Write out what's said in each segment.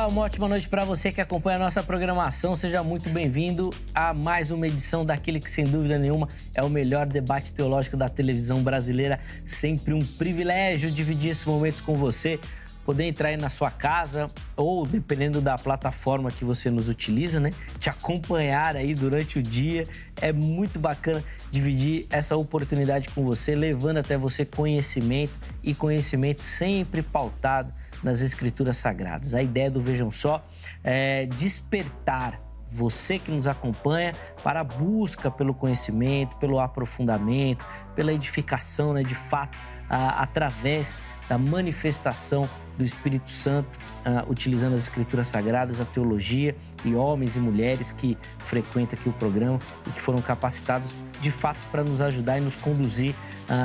Olá, uma ótima noite para você que acompanha a nossa programação. Seja muito bem-vindo a mais uma edição daquele que, sem dúvida nenhuma, é o melhor debate teológico da televisão brasileira. Sempre um privilégio dividir esses momentos com você, poder entrar aí na sua casa ou, dependendo da plataforma que você nos utiliza, né, te acompanhar aí durante o dia. É muito bacana dividir essa oportunidade com você, levando até você conhecimento e conhecimento sempre pautado nas Escrituras Sagradas. A ideia do Vejam Só é despertar você que nos acompanha para a busca pelo conhecimento, pelo aprofundamento, pela edificação, né, de fato, através da manifestação do Espírito Santo, utilizando as Escrituras Sagradas, a teologia e homens e mulheres que frequentam aqui o programa e que foram capacitados, de fato, para nos ajudar e nos conduzir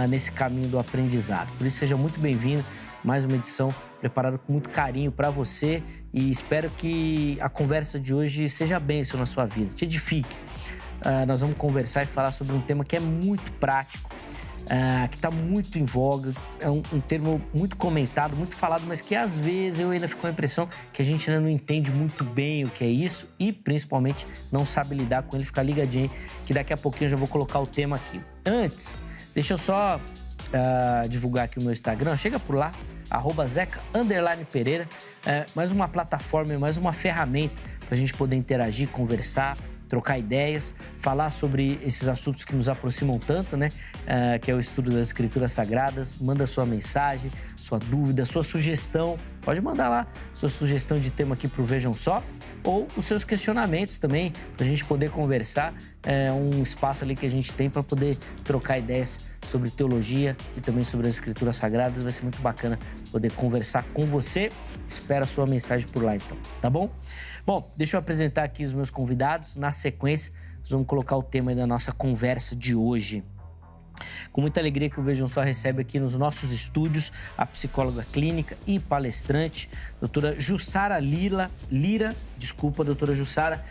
nesse caminho do aprendizado. Por isso, seja muito bem-vindo. Mais uma edição preparada com muito carinho para você e espero que a conversa de hoje seja bênção na sua vida, te edifique. Nós vamos conversar e falar sobre um tema que é muito prático, que está muito em voga, é um termo muito comentado, muito falado, mas que às vezes eu ainda fico com a impressão que a gente ainda não entende muito bem o que é isso e principalmente não sabe lidar com ele. Fica ligadinho que daqui a pouquinho eu já vou colocar o tema aqui. Antes, deixa eu só divulgar aqui o meu Instagram, chega por lá, @Zeca_Pereira, mais uma plataforma, mais uma ferramenta para a gente poder interagir, conversar, trocar ideias, falar sobre esses assuntos que nos aproximam tanto, né? Que é o estudo das Escrituras Sagradas. Manda sua mensagem, sua dúvida, sua sugestão. Pode mandar lá sua sugestão de tema aqui para o Vejam Só ou os seus questionamentos também, para a gente poder conversar. É um espaço ali que a gente tem para poder trocar ideias sobre teologia e também sobre as Escrituras Sagradas. Vai ser muito bacana poder conversar com você. Espero a sua mensagem por lá, então, tá bom? Bom, deixa eu apresentar aqui os meus convidados. Na sequência, nós vamos colocar o tema aí da nossa conversa de hoje. Com muita alegria que o Vejam Só recebe aqui nos nossos estúdios a psicóloga clínica e palestrante, doutora Jussara Lira. Doutora Jussara,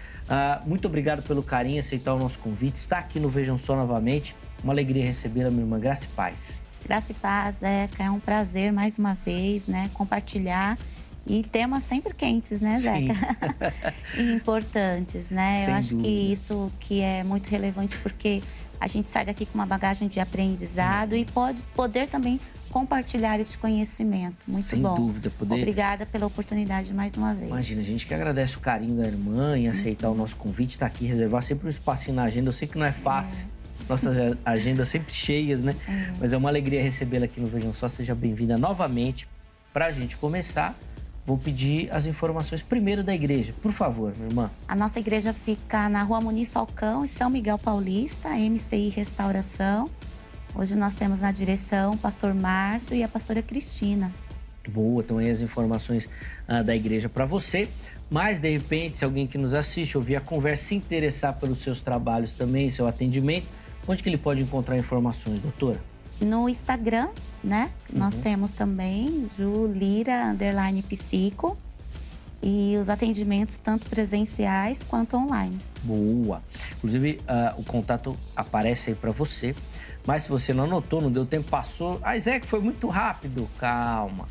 muito obrigado pelo carinho, aceitar o nosso convite. Está aqui no Vejam Só novamente. Uma alegria recebê-la, minha irmã. Graça e paz. Graça e paz, Zeca. É um prazer, mais uma vez, né, compartilhar. E temas sempre quentes, né, Zeca? E importantes, né? Eu acho que isso que é muito relevante, porque a gente sai daqui com uma bagagem de aprendizado e pode poder também compartilhar esse conhecimento. Muito bom. Sem dúvida. Obrigada pela oportunidade mais uma vez. Imagina, a gente que agradece o carinho da irmã em aceitar o nosso convite, estar aqui, reservar sempre um espacinho na agenda. Eu sei que não é fácil. Nossas agendas sempre cheias, né? Mas é uma alegria recebê-la aqui no Vejam Só. Seja bem-vinda novamente. Para a gente começar, vou pedir as informações primeiro da igreja. Por favor, minha irmã. A nossa igreja fica na Rua Muniz Falcão, em São Miguel Paulista, MCI Restauração. Hoje nós temos na direção o pastor Márcio e a pastora Cristina. Boa, então aí as informações da igreja para você. Mas, de repente, se alguém que nos assiste, ouvir a conversa, se interessar pelos seus trabalhos também, seu atendimento, onde que ele pode encontrar informações, doutora? No Instagram, né? Nós temos também Julira_Psico e os atendimentos tanto presenciais quanto online. Boa! Inclusive, o contato aparece aí para você, mas se você não anotou, não deu tempo, passou... Zé, que foi muito rápido. Calma.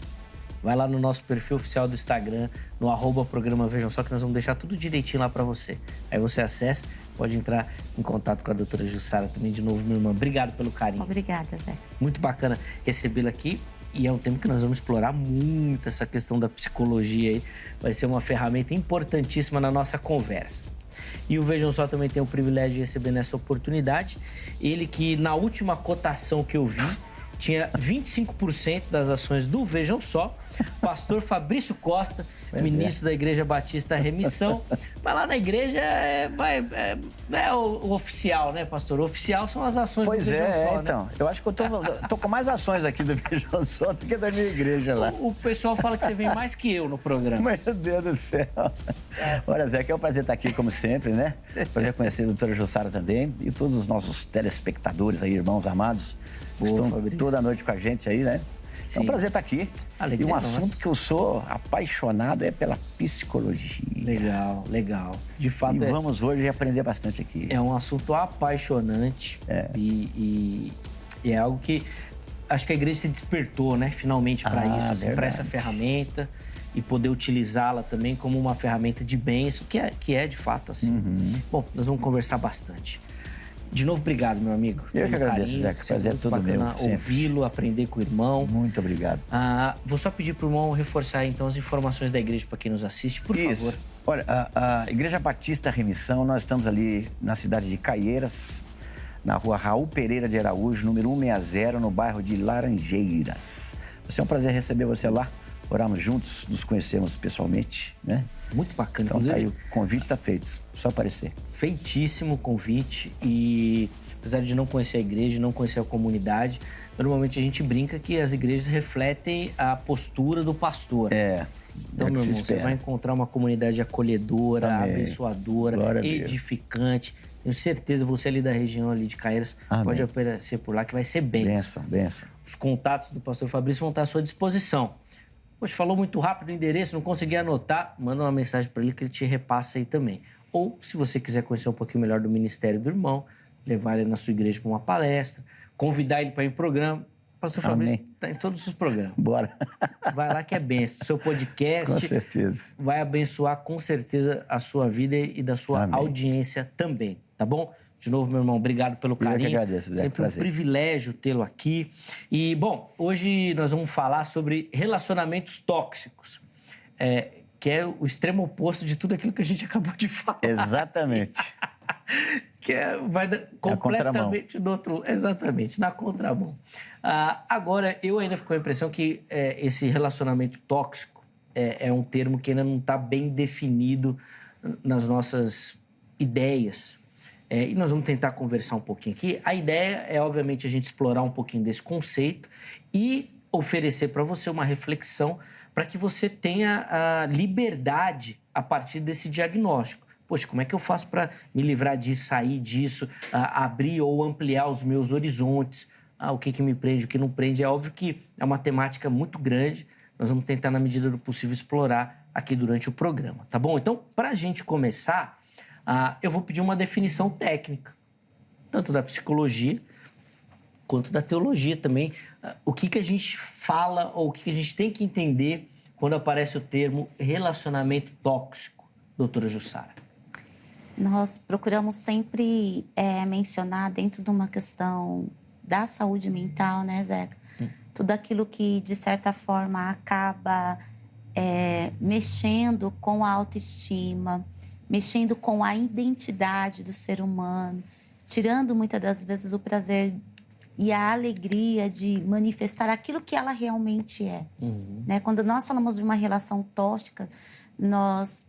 Vai lá no nosso perfil oficial do Instagram, no @programa Vejam Só, que nós vamos deixar tudo direitinho lá para você. Aí você acessa, pode entrar em contato com a doutora Jussara também. De novo, minha irmã, obrigado pelo carinho. Obrigada, Zé. Muito bacana recebê-la aqui e é um tema que nós vamos explorar muito, essa questão da psicologia aí. Vai ser uma ferramenta importantíssima na nossa conversa. E o Vejam Só também tem o privilégio de receber nessa oportunidade. Ele que, na última cotação que eu vi, tinha 25% das ações do Vejam Só. Pastor Fabrício Costa, ministro da Igreja Batista Remissão. Vai lá na igreja, é o oficial, né, pastor? O oficial são as ações do Vejam Só, né? Então. Eu acho que eu tô com mais ações aqui do Vejam Só do que da minha igreja lá. O pessoal fala que você vem mais que eu no programa. Meu Deus do céu. Olha, Zé, que é um prazer estar aqui, como sempre, né? Prazer conhecer a doutora Jussara também e todos os nossos telespectadores aí, irmãos amados. Estão toda a noite com a gente aí, né? Sim. É um prazer estar aqui. E um assunto que eu sou apaixonado é pela psicologia. Legal, legal. De fato, vamos hoje aprender bastante aqui. É um assunto apaixonante e é algo que acho que a igreja se despertou, né? Finalmente para isso, assim, para essa ferramenta. e poder utilizá-la também como uma ferramenta de bênção, que é de fato assim. Bom, nós vamos conversar bastante. De novo, obrigado, meu amigo. Eu que agradeço, Zeca. Prazer é todo meu. Ouvi-lo, aprender com o irmão. Muito obrigado. Vou só pedir para o irmão reforçar, então, as informações da igreja para quem nos assiste, por favor. Olha, a Igreja Batista Remissão, nós estamos ali na cidade de Caieiras, na rua Raul Pereira de Araújo, número 160, no bairro de Laranjeiras. Vai ser um prazer receber você lá. Oramos juntos, nos conhecemos pessoalmente, né? Muito bacana. Então tá aí, o convite está feito, só aparecer. Feitíssimo o convite e apesar de não conhecer a igreja, não conhecer a comunidade, normalmente a gente brinca que as igrejas refletem a postura do pastor. Então, meu irmão, você vai encontrar uma comunidade acolhedora, abençoadora, edificante. Tenho certeza, você ali da região ali de Caieiras pode aparecer por lá, que vai ser bênção. Bênção. Os contatos do pastor Fabrício vão estar à sua disposição. Poxa, falou muito rápido o endereço, não consegui anotar, manda uma mensagem para ele que ele te repassa aí também. Ou, se você quiser conhecer um pouquinho melhor do ministério do irmão, levar ele na sua igreja para uma palestra, convidar ele para ir em programa. O pastor Fabrício está em todos os programas. Bora. Vai lá que é bênção. O seu podcast com certeza. Vai abençoar com certeza a sua vida e da sua audiência também, tá bom? De novo, meu irmão, obrigado pelo carinho. Eu que agradeço, Zé. Sempre um privilégio tê-lo aqui. E, bom, hoje nós vamos falar sobre relacionamentos tóxicos, que é o extremo oposto de tudo aquilo que a gente acabou de falar. Exatamente. Vai completamente do outro... Exatamente, na contramão. Agora, eu ainda fico com a impressão que esse relacionamento tóxico é um termo que ainda não está bem definido nas nossas ideias. E nós vamos tentar conversar um pouquinho aqui. A ideia é, obviamente, a gente explorar um pouquinho desse conceito e oferecer para você uma reflexão para que você tenha a liberdade a partir desse diagnóstico. Poxa, como é que eu faço para me livrar disso, sair disso, abrir ou ampliar os meus horizontes? O que me prende, o que não prende? É óbvio que é uma temática muito grande. Nós vamos tentar, na medida do possível, explorar aqui durante o programa, tá bom? Então, para a gente começar... eu vou pedir uma definição técnica, tanto da psicologia quanto da teologia também. O que a gente fala ou o que a gente tem que entender quando aparece o termo relacionamento tóxico, doutora Jussara? Nós procuramos sempre mencionar dentro de uma questão da saúde mental, né, Zeca? Tudo aquilo que, de certa forma, acaba mexendo com a autoestima, mexendo com a identidade do ser humano, tirando muitas das vezes o prazer e a alegria de manifestar aquilo que ela realmente é. Né? Quando nós falamos de uma relação tóxica, nós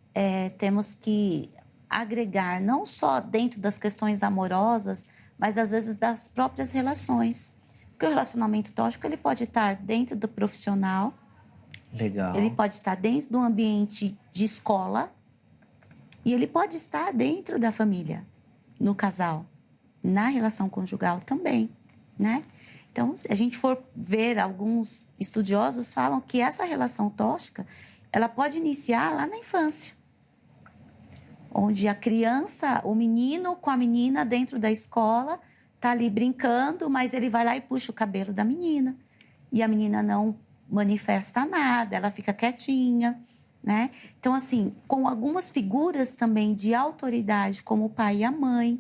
temos que agregar não só dentro das questões amorosas, mas às vezes das próprias relações. Porque o relacionamento tóxico ele pode estar dentro do profissional, Legal. Ele pode estar dentro do ambiente de escola, e ele pode estar dentro da família, no casal, na relação conjugal também, né? Então, se a gente for ver, alguns estudiosos falam que essa relação tóxica, ela pode iniciar lá na infância, onde a criança, o menino com a menina dentro da escola, tá ali brincando, mas ele vai lá e puxa o cabelo da menina. E a menina não manifesta nada, ela fica quietinha, né? Então, assim, com algumas figuras também de autoridade, como o pai e a mãe.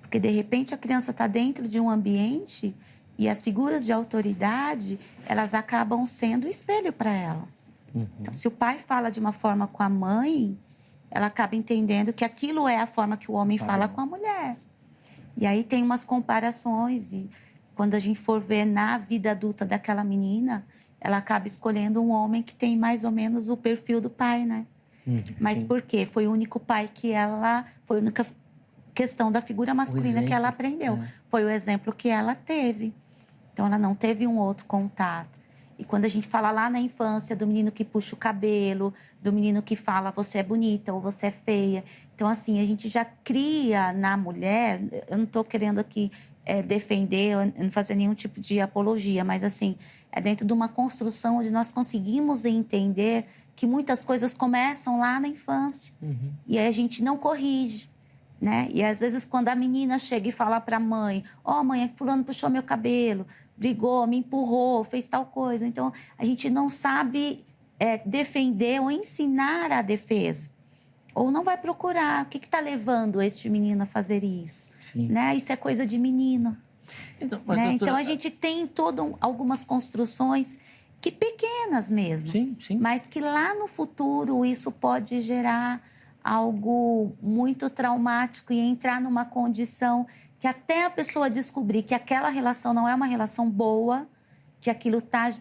Porque, de repente, a criança está dentro de um ambiente e as figuras de autoridade, elas acabam sendo espelho para ela. Então, se o pai fala de uma forma com a mãe, ela acaba entendendo que aquilo é a forma que o homem fala com a mulher. E aí tem umas comparações e quando a gente for ver na vida adulta daquela menina, ela acaba escolhendo um homem que tem mais ou menos o perfil do pai, né? Mas por quê? Foi o único pai que ela... Foi a única questão da figura masculina que ela aprendeu. Foi o exemplo que ela teve. Então, ela não teve um outro contato. E quando a gente fala lá na infância do menino que puxa o cabelo, do menino que fala você é bonita ou você é feia. Então, assim, a gente já cria na mulher... Eu não estou querendo aqui defender, não fazer nenhum tipo de apologia, mas, assim, é dentro de uma construção onde nós conseguimos entender que muitas coisas começam lá na infância. E aí a gente não corrige, né? E, às vezes, quando a menina chega e fala para a mãe, ó, mãe, fulano puxou meu cabelo, brigou, me empurrou, fez tal coisa. Então, a gente não sabe defender ou ensinar a defesa. Ou não vai procurar. O que está levando este menino a fazer isso? Né? Isso é coisa de menino. Então, né? Então, a gente tem algumas construções que pequenas mesmo. Sim. Mas que lá no futuro isso pode gerar algo muito traumático e entrar numa condição que até a pessoa descobrir que aquela relação não é uma relação boa, que aquilo está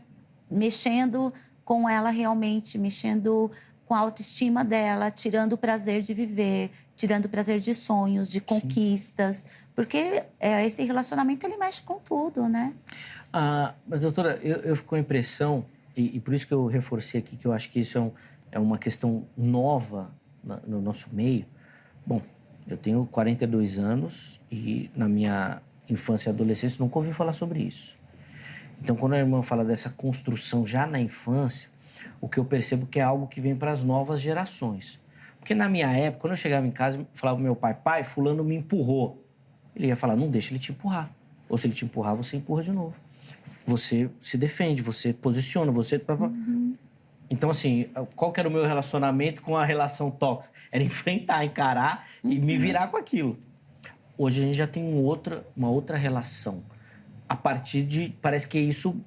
mexendo com ela realmente, mexendo com a autoestima dela, tirando o prazer de viver, tirando o prazer de sonhos, de conquistas. Porque esse relacionamento, ele mexe com tudo, né? Mas, doutora, eu fico com a impressão, e por isso que eu reforcei aqui, que eu acho que isso é uma questão nova no nosso meio. Bom, eu tenho 42 anos e na minha infância e adolescência nunca ouvi falar sobre isso. Então, quando a irmã fala dessa construção já na infância, o que eu percebo que é algo que vem para as novas gerações. Porque na minha época, quando eu chegava em casa, eu falava pro meu pai, fulano me empurrou. Ele ia falar, não deixa ele te empurrar. Ou se ele te empurrar, você empurra de novo. Você se defende, você posiciona, você... Então, assim, qual que era o meu relacionamento com a relação tóxica? Era enfrentar, encarar e me virar com aquilo. Hoje a gente já tem uma outra relação. A partir de... Parece que isso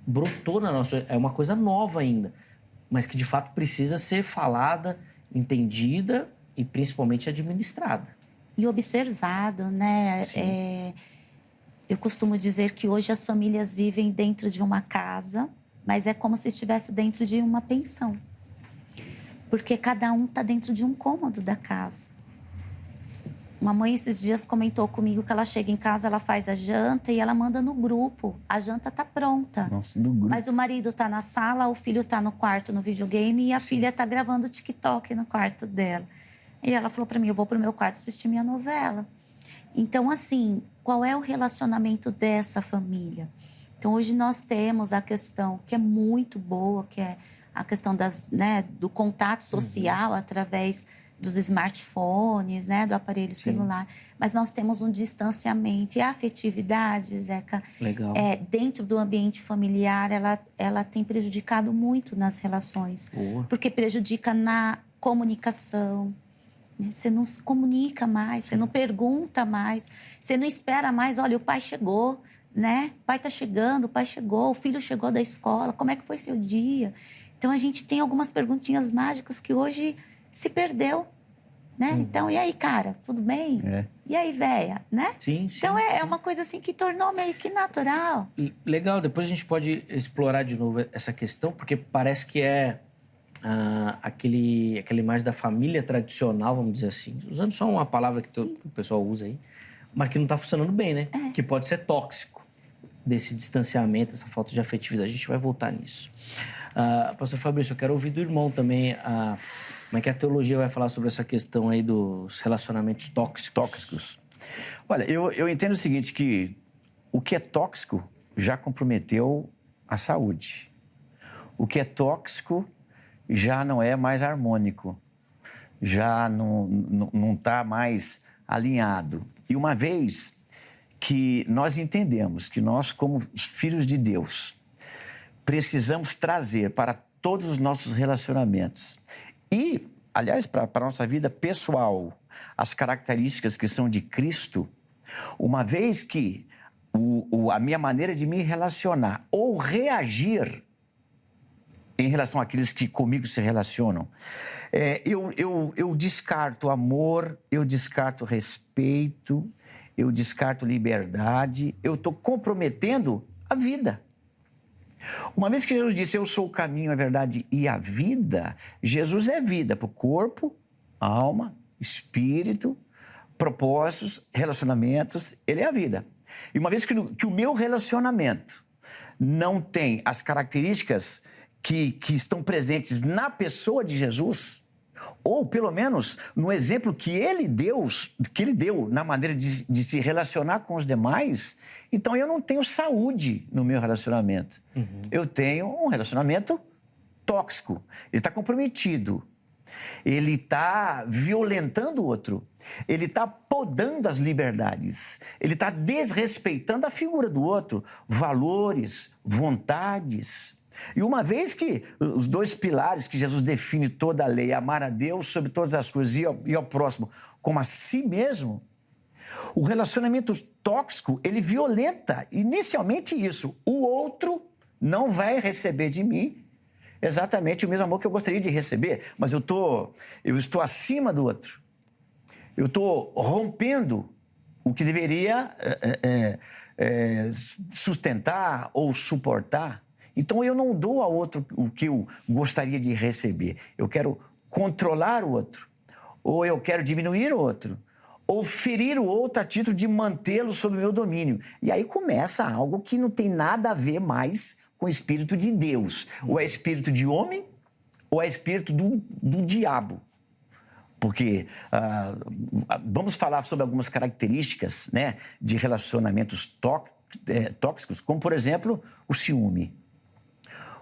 brotou na nossa... É uma coisa nova ainda, mas que de fato precisa ser falada, entendida e principalmente administrada. E observado, né? Eu costumo dizer que hoje as famílias vivem dentro de uma casa, mas é como se estivesse dentro de uma pensão. Porque cada um está dentro de um cômodo da casa. Uma mãe esses dias comentou comigo que ela chega em casa, ela faz a janta e ela manda no grupo. A janta está pronta. Nossa, no grupo. Mas o marido está na sala, o filho está no quarto no videogame e a filha está gravando o TikTok no quarto dela. E ela falou para mim, eu vou para o meu quarto assistir minha novela. Então, assim, qual é o relacionamento dessa família? Então, hoje nós temos a questão que é muito boa, que é a questão do contato social através dos smartphones, né, do aparelho celular. Mas nós temos um distanciamento. E a afetividade, Zeca, Legal. Dentro do ambiente familiar, ela tem prejudicado muito nas relações. Boa. Porque prejudica na comunicação. Você não se comunica mais, você não pergunta mais, você não espera mais, olha, o pai chegou, né? O pai está chegando, o pai chegou, o filho chegou da escola, como é que foi seu dia? Então, a gente tem algumas perguntinhas mágicas que hoje se perdeu, né? Então, e aí, cara, tudo bem? E aí, véia, né? Sim. Então, é uma coisa assim que tornou meio que natural. Legal, depois a gente pode explorar de novo essa questão, porque parece que aquela imagem da família tradicional, vamos dizer assim, usando só uma palavra que o pessoal usa aí, mas que não está funcionando bem, né? Que pode ser tóxico, desse distanciamento, essa falta de afetividade. A gente vai voltar nisso. Pastor Fabrício, eu quero ouvir do irmão também como é que a teologia vai falar sobre essa questão aí dos relacionamentos tóxicos. Olha, eu entendo o seguinte, que o que é tóxico já comprometeu a saúde. O que é tóxico já não é mais harmônico, já não está mais alinhado. E uma vez que nós entendemos que nós, como filhos de Deus, precisamos trazer para todos os nossos relacionamentos e, aliás, para a nossa vida pessoal, as características que são de Cristo, uma vez que a minha maneira de me relacionar ou reagir em relação àqueles que comigo se relacionam, eu descarto amor, eu descarto respeito, eu descarto liberdade, eu estou comprometendo a vida. Uma vez que Jesus disse, eu sou o caminho, a verdade e a vida, Jesus é vida para o corpo, alma, espírito, propósitos, relacionamentos, ele é a vida. E uma vez que o meu relacionamento não tem as características que estão presentes na pessoa de Jesus, ou pelo menos no exemplo que ele deu na maneira de se relacionar com os demais, então eu não tenho saúde no meu relacionamento. Eu tenho um relacionamento tóxico, ele está comprometido, ele está violentando o outro, ele está podando as liberdades, ele está desrespeitando a figura do outro, valores, vontades. E uma vez que os dois pilares que Jesus define toda a lei, amar a Deus sobre todas as coisas e ao próximo como a si mesmo, o relacionamento tóxico, ele violenta inicialmente isso. O outro não vai receber de mim exatamente o mesmo amor que eu gostaria de receber, mas eu estou acima do outro. Eu estou rompendo o que deveria sustentar ou suportar. Então, eu não dou ao outro o que eu gostaria de receber. Eu quero controlar o outro, ou eu quero diminuir o outro, ou ferir o outro a título de mantê-lo sob o meu domínio. E aí começa algo que não tem nada a ver mais com o Espírito de Deus. Ou é espírito de homem, ou é espírito do diabo. Porque vamos falar sobre algumas características, né, de relacionamentos tóxicos, como, por exemplo, o ciúme.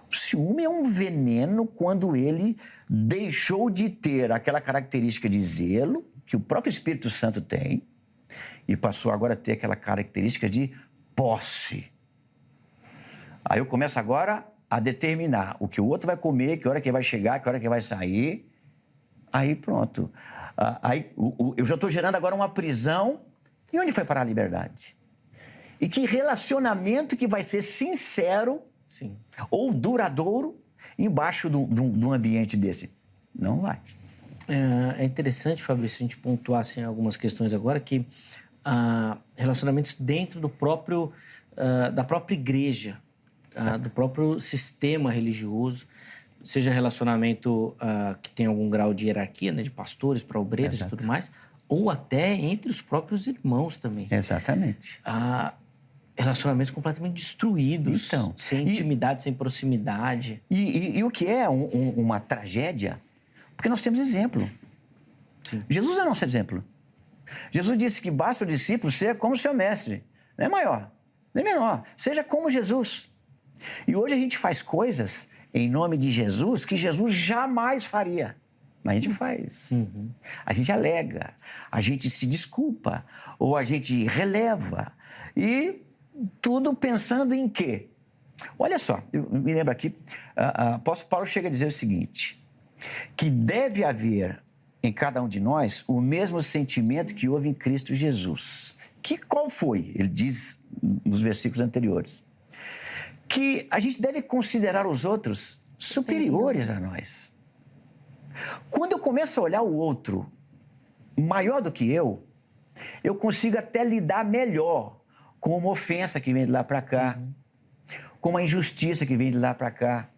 O ciúme é um veneno quando ele deixou de ter aquela característica de zelo, que o próprio Espírito Santo tem, e passou agora a ter aquela característica de posse. Aí eu começo agora a determinar o que o outro vai comer, que hora que vai chegar, que hora que vai sair. Aí pronto. Eu já estou gerando agora uma prisão. E onde foi parar a liberdade? E que relacionamento que vai ser sincero, sim, ou duradouro embaixo de um ambiente desse? Não vai. É interessante, Fabrício, a gente pontuar assim, algumas questões agora que relacionamentos dentro do próprio, da própria igreja, do próprio sistema religioso, seja relacionamento que tem algum grau de hierarquia, né, de pastores para obreiros, exato, e tudo mais, ou até entre os próprios irmãos também. Exatamente. Relacionamentos completamente destruídos, então, sem intimidade, sem proximidade. E o que é uma tragédia? Porque nós temos exemplo. Sim. Jesus é nosso exemplo. Jesus disse que basta o discípulo ser como o seu mestre. Não é maior, nem menor. Seja como Jesus. E hoje a gente faz coisas em nome de Jesus que Jesus jamais faria. Mas a gente faz. Uhum. A gente alega, a gente se desculpa, ou a gente releva. E tudo pensando em quê? Olha só, eu me lembro aqui, apóstolo Paulo chega a dizer o seguinte, que deve haver em cada um de nós o mesmo sentimento que houve em Cristo Jesus. Qual foi? Ele diz nos versículos anteriores. Que a gente deve considerar os outros superiores a nós. Quando eu começo a olhar o outro maior do que eu consigo até lidar melhor com uma ofensa que vem de lá para cá, com uma injustiça que vem de lá para cá.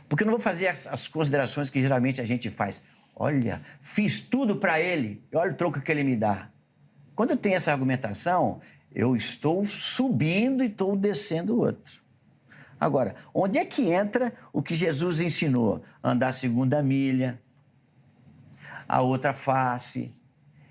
Porque eu não vou fazer as considerações que geralmente a gente faz. Olha, fiz tudo para ele, olha o troco que ele me dá. Quando eu tenho essa argumentação, eu estou subindo e estou descendo o outro. Agora, onde é que entra o que Jesus ensinou? Andar a segunda milha, a outra face.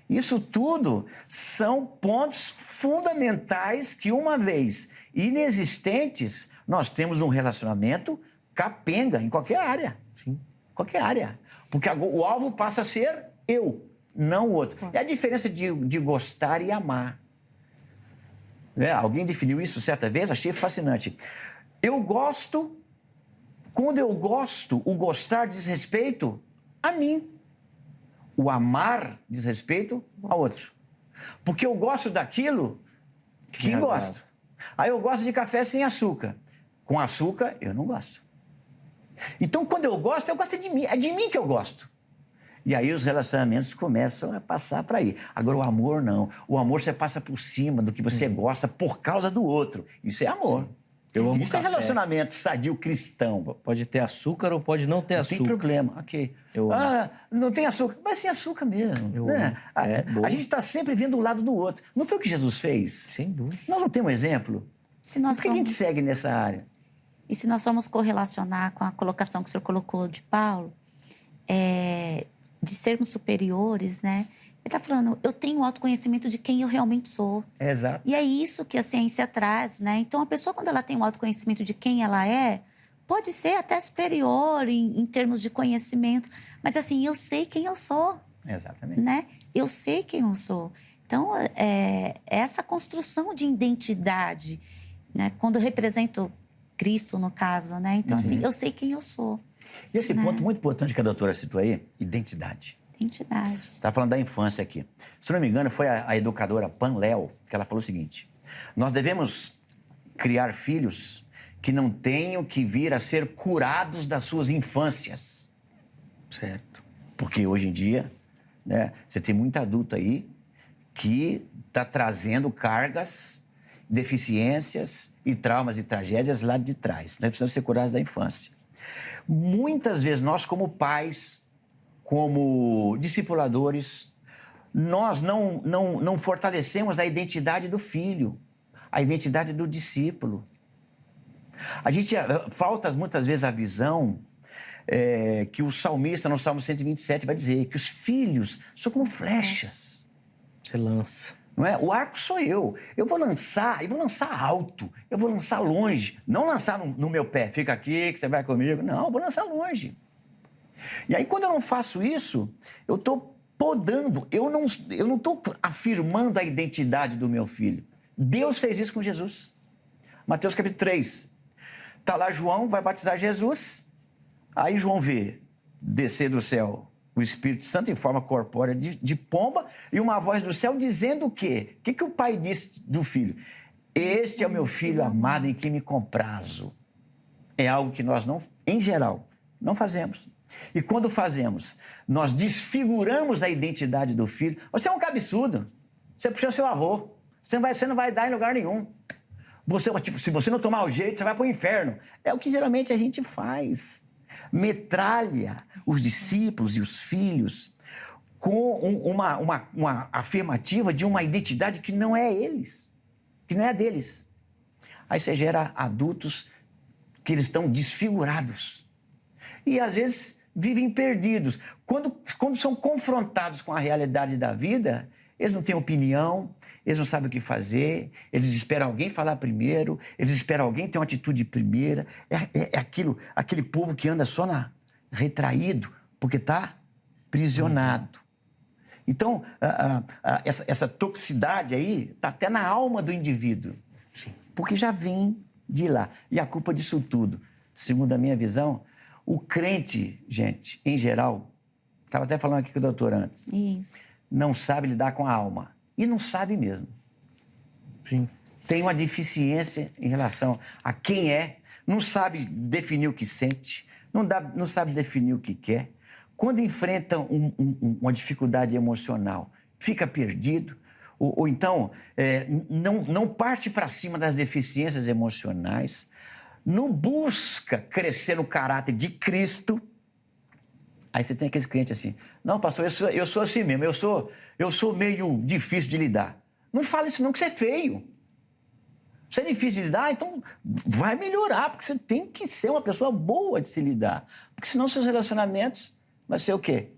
Isso tudo são pontos fundamentais que, uma vez inexistentes, nós temos um relacionamento capenga em qualquer área. Sim. Qualquer área. Porque o alvo passa a ser eu, não o outro. É a diferença de gostar e amar. Alguém definiu isso certa vez? Achei fascinante. Eu gosto, quando eu gosto, o gostar diz respeito a mim. O amar diz respeito ao outro. Porque eu gosto daquilo que gosto. Aí eu gosto de café sem açúcar. Com açúcar, eu não gosto. Então, quando eu gosto de mim. É de mim que eu gosto. E aí os relacionamentos começam a passar para aí. Agora, o amor não. O amor você passa por cima do que você gosta por causa do outro. Isso é amor. Sim. Eu amo Isso é relacionamento sadio cristão. Pode ter açúcar ou pode não ter açúcar. Não tem problema, ok. Não tem açúcar, mas sem açúcar mesmo. Né? A gente está sempre vendo o lado do outro. Não foi o que Jesus fez? Sem dúvida. Nós não temos um exemplo? Por que a gente segue nessa área? E se nós formos correlacionar com a colocação que o senhor colocou de Paulo, de sermos superiores, né? Ele está falando, eu tenho autoconhecimento de quem eu realmente sou. Exato. E é isso que a ciência traz, né? Então, a pessoa, quando ela tem o autoconhecimento de quem ela é, pode ser até superior em termos de conhecimento. Mas, assim, eu sei quem eu sou. Exatamente. Né? Eu sei quem eu sou. Então, essa construção de identidade, né? Quando eu represento Cristo, no caso, né? Então, assim, eu sei quem eu sou. E esse ponto muito importante que a doutora citou aí, identidade. Identidade. Estava falando da infância aqui. Se não me engano, foi a educadora Pan Léo que ela falou o seguinte: nós devemos criar filhos que não tenham que vir a ser curados das suas infâncias. Certo. Porque hoje em dia, né, você tem muita adulta aí que está trazendo cargas, deficiências e traumas e tragédias lá de trás. Nós precisamos ser curados da infância. Muitas vezes nós, como pais, como discipuladores, nós não fortalecemos a identidade do filho, a identidade do discípulo. A gente falta muitas vezes a visão que o salmista, no Salmo 127, vai dizer que os filhos são como flechas. Você lança. Não é? O arco sou eu. Eu vou lançar alto, eu vou lançar longe. Não lançar no meu pé, fica aqui que você vai comigo. Não, eu vou lançar longe. E aí, quando eu não faço isso, eu estou podando, eu não estou afirmando a identidade do meu filho. Deus fez isso com Jesus. Mateus capítulo 3. Está lá João, vai batizar Jesus. Aí João vê descer do céu o Espírito Santo em forma corpórea de pomba e uma voz do céu dizendo o quê? O que o pai disse do filho? Este é o meu filho amado em quem me comprazo. É algo que nós, não, em geral, não fazemos. E quando fazemos, nós desfiguramos a identidade do filho. Você é um cabeçudo. Você puxou seu avô. Você não vai dar em lugar nenhum. Se você não tomar o jeito, você vai para o inferno. É o que geralmente a gente faz. Metralha os discípulos e os filhos com uma afirmativa de uma identidade que não é eles, que não é deles. Aí você gera adultos que eles estão desfigurados e às vezes vivem perdidos. Quando são confrontados com a realidade da vida, eles não têm opinião, eles não sabem o que fazer, eles esperam alguém falar primeiro, eles esperam alguém ter uma atitude primeira. É aquele povo que anda só retraído, porque está prisionado. Então, essa toxicidade aí está até na alma do indivíduo, porque já vem de lá. E a culpa disso tudo, segundo a minha visão, o crente, gente, em geral, estava até falando aqui com o doutor antes, não sabe lidar com a alma. E não sabe mesmo. Sim. Tem uma deficiência em relação a quem é, não sabe definir o que sente, não sabe definir o que quer. Quando enfrenta uma dificuldade emocional, fica perdido, ou então não parte para cima das deficiências emocionais, não busca crescer no caráter de Cristo. Aí você tem aqueles clientes assim, não, pastor, eu sou assim mesmo, eu sou meio difícil de lidar. Não fala isso não, que você é feio. Você é difícil de lidar, então vai melhorar, porque você tem que ser uma pessoa boa de se lidar. Porque senão seus relacionamentos vai ser o quê?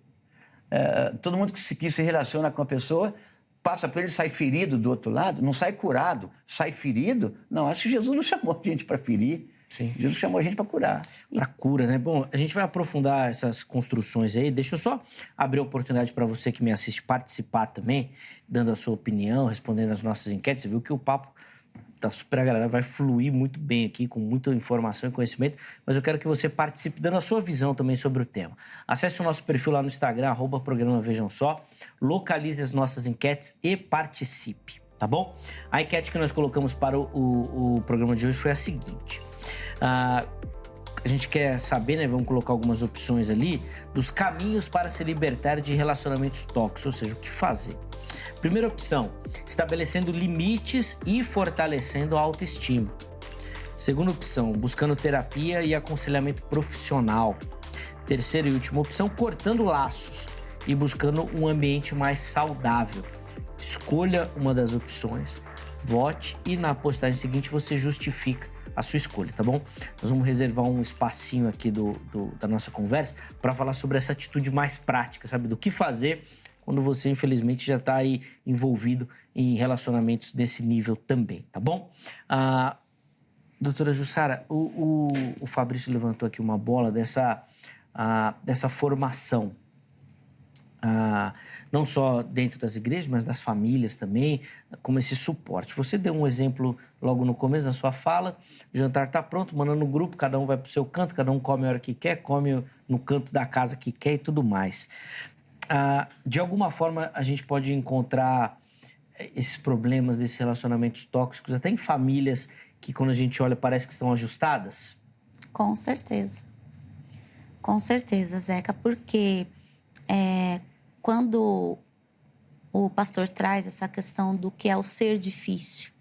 Todo mundo que se relaciona com a pessoa passa por ele e sai ferido do outro lado, não sai curado, sai ferido. Não, acho que Jesus não chamou a gente para ferir. Sim. Jesus chamou a gente para curar. Para cura, né? Bom, a gente vai aprofundar essas construções aí. Deixa eu só abrir a oportunidade para você que me assiste participar também, dando a sua opinião, respondendo as nossas enquetes. Você viu que o papo tá super agradável, vai fluir muito bem aqui, com muita informação e conhecimento, mas eu quero que você participe dando a sua visão também sobre o tema. Acesse o nosso perfil lá no Instagram, @programa Vejam Só, localize as nossas enquetes e participe, tá bom? A enquete que nós colocamos para o programa de hoje foi a seguinte: a gente quer saber, né, vamos colocar algumas opções ali, dos caminhos para se libertar de relacionamentos tóxicos, ou seja, o que fazer. Primeira opção, estabelecendo limites e fortalecendo a autoestima. Segunda opção, buscando terapia e aconselhamento profissional. Terceira e última opção, cortando laços e buscando um ambiente mais saudável. Escolha uma das opções, vote e na postagem seguinte você justifica a sua escolha, tá bom? Nós vamos reservar um espacinho aqui da nossa conversa para falar sobre essa atitude mais prática, sabe? Do que fazer quando você, infelizmente, já está aí envolvido em relacionamentos desse nível também, tá bom? Doutora Jussara, o Fabrício levantou aqui uma bola dessa formação não só dentro das igrejas, mas das famílias também, como esse suporte. Você deu um exemplo logo no começo da sua fala, o jantar está pronto, manda no grupo, cada um vai para o seu canto, cada um come a hora que quer, come no canto da casa que quer e tudo mais. De alguma forma, a gente pode encontrar esses problemas desses relacionamentos tóxicos, até em famílias que, quando a gente olha, parece que estão ajustadas? Com certeza. Com certeza, Zeca, porque quando o pastor traz essa questão do que é o ser difícil,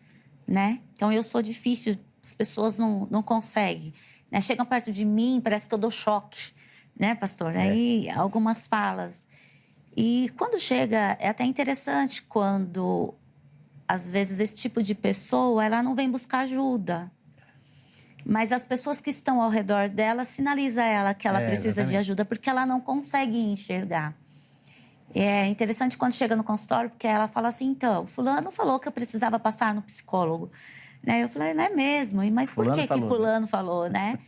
né? Então, eu sou difícil, as pessoas não conseguem, né? Chegam perto de mim, parece que eu dou choque, né, pastor? Aí, algumas falas. E quando chega, é até interessante quando, às vezes, esse tipo de pessoa, ela não vem buscar ajuda. Mas as pessoas que estão ao redor dela sinalizam a ela que ela precisa exatamente. de ajuda, porque ela não consegue enxergar. É interessante quando chega no consultório, porque ela fala assim, então, fulano falou que eu precisava passar no psicólogo. Né? Eu falei, não é mesmo? Mas por Fulano que falou, fulano falou, né?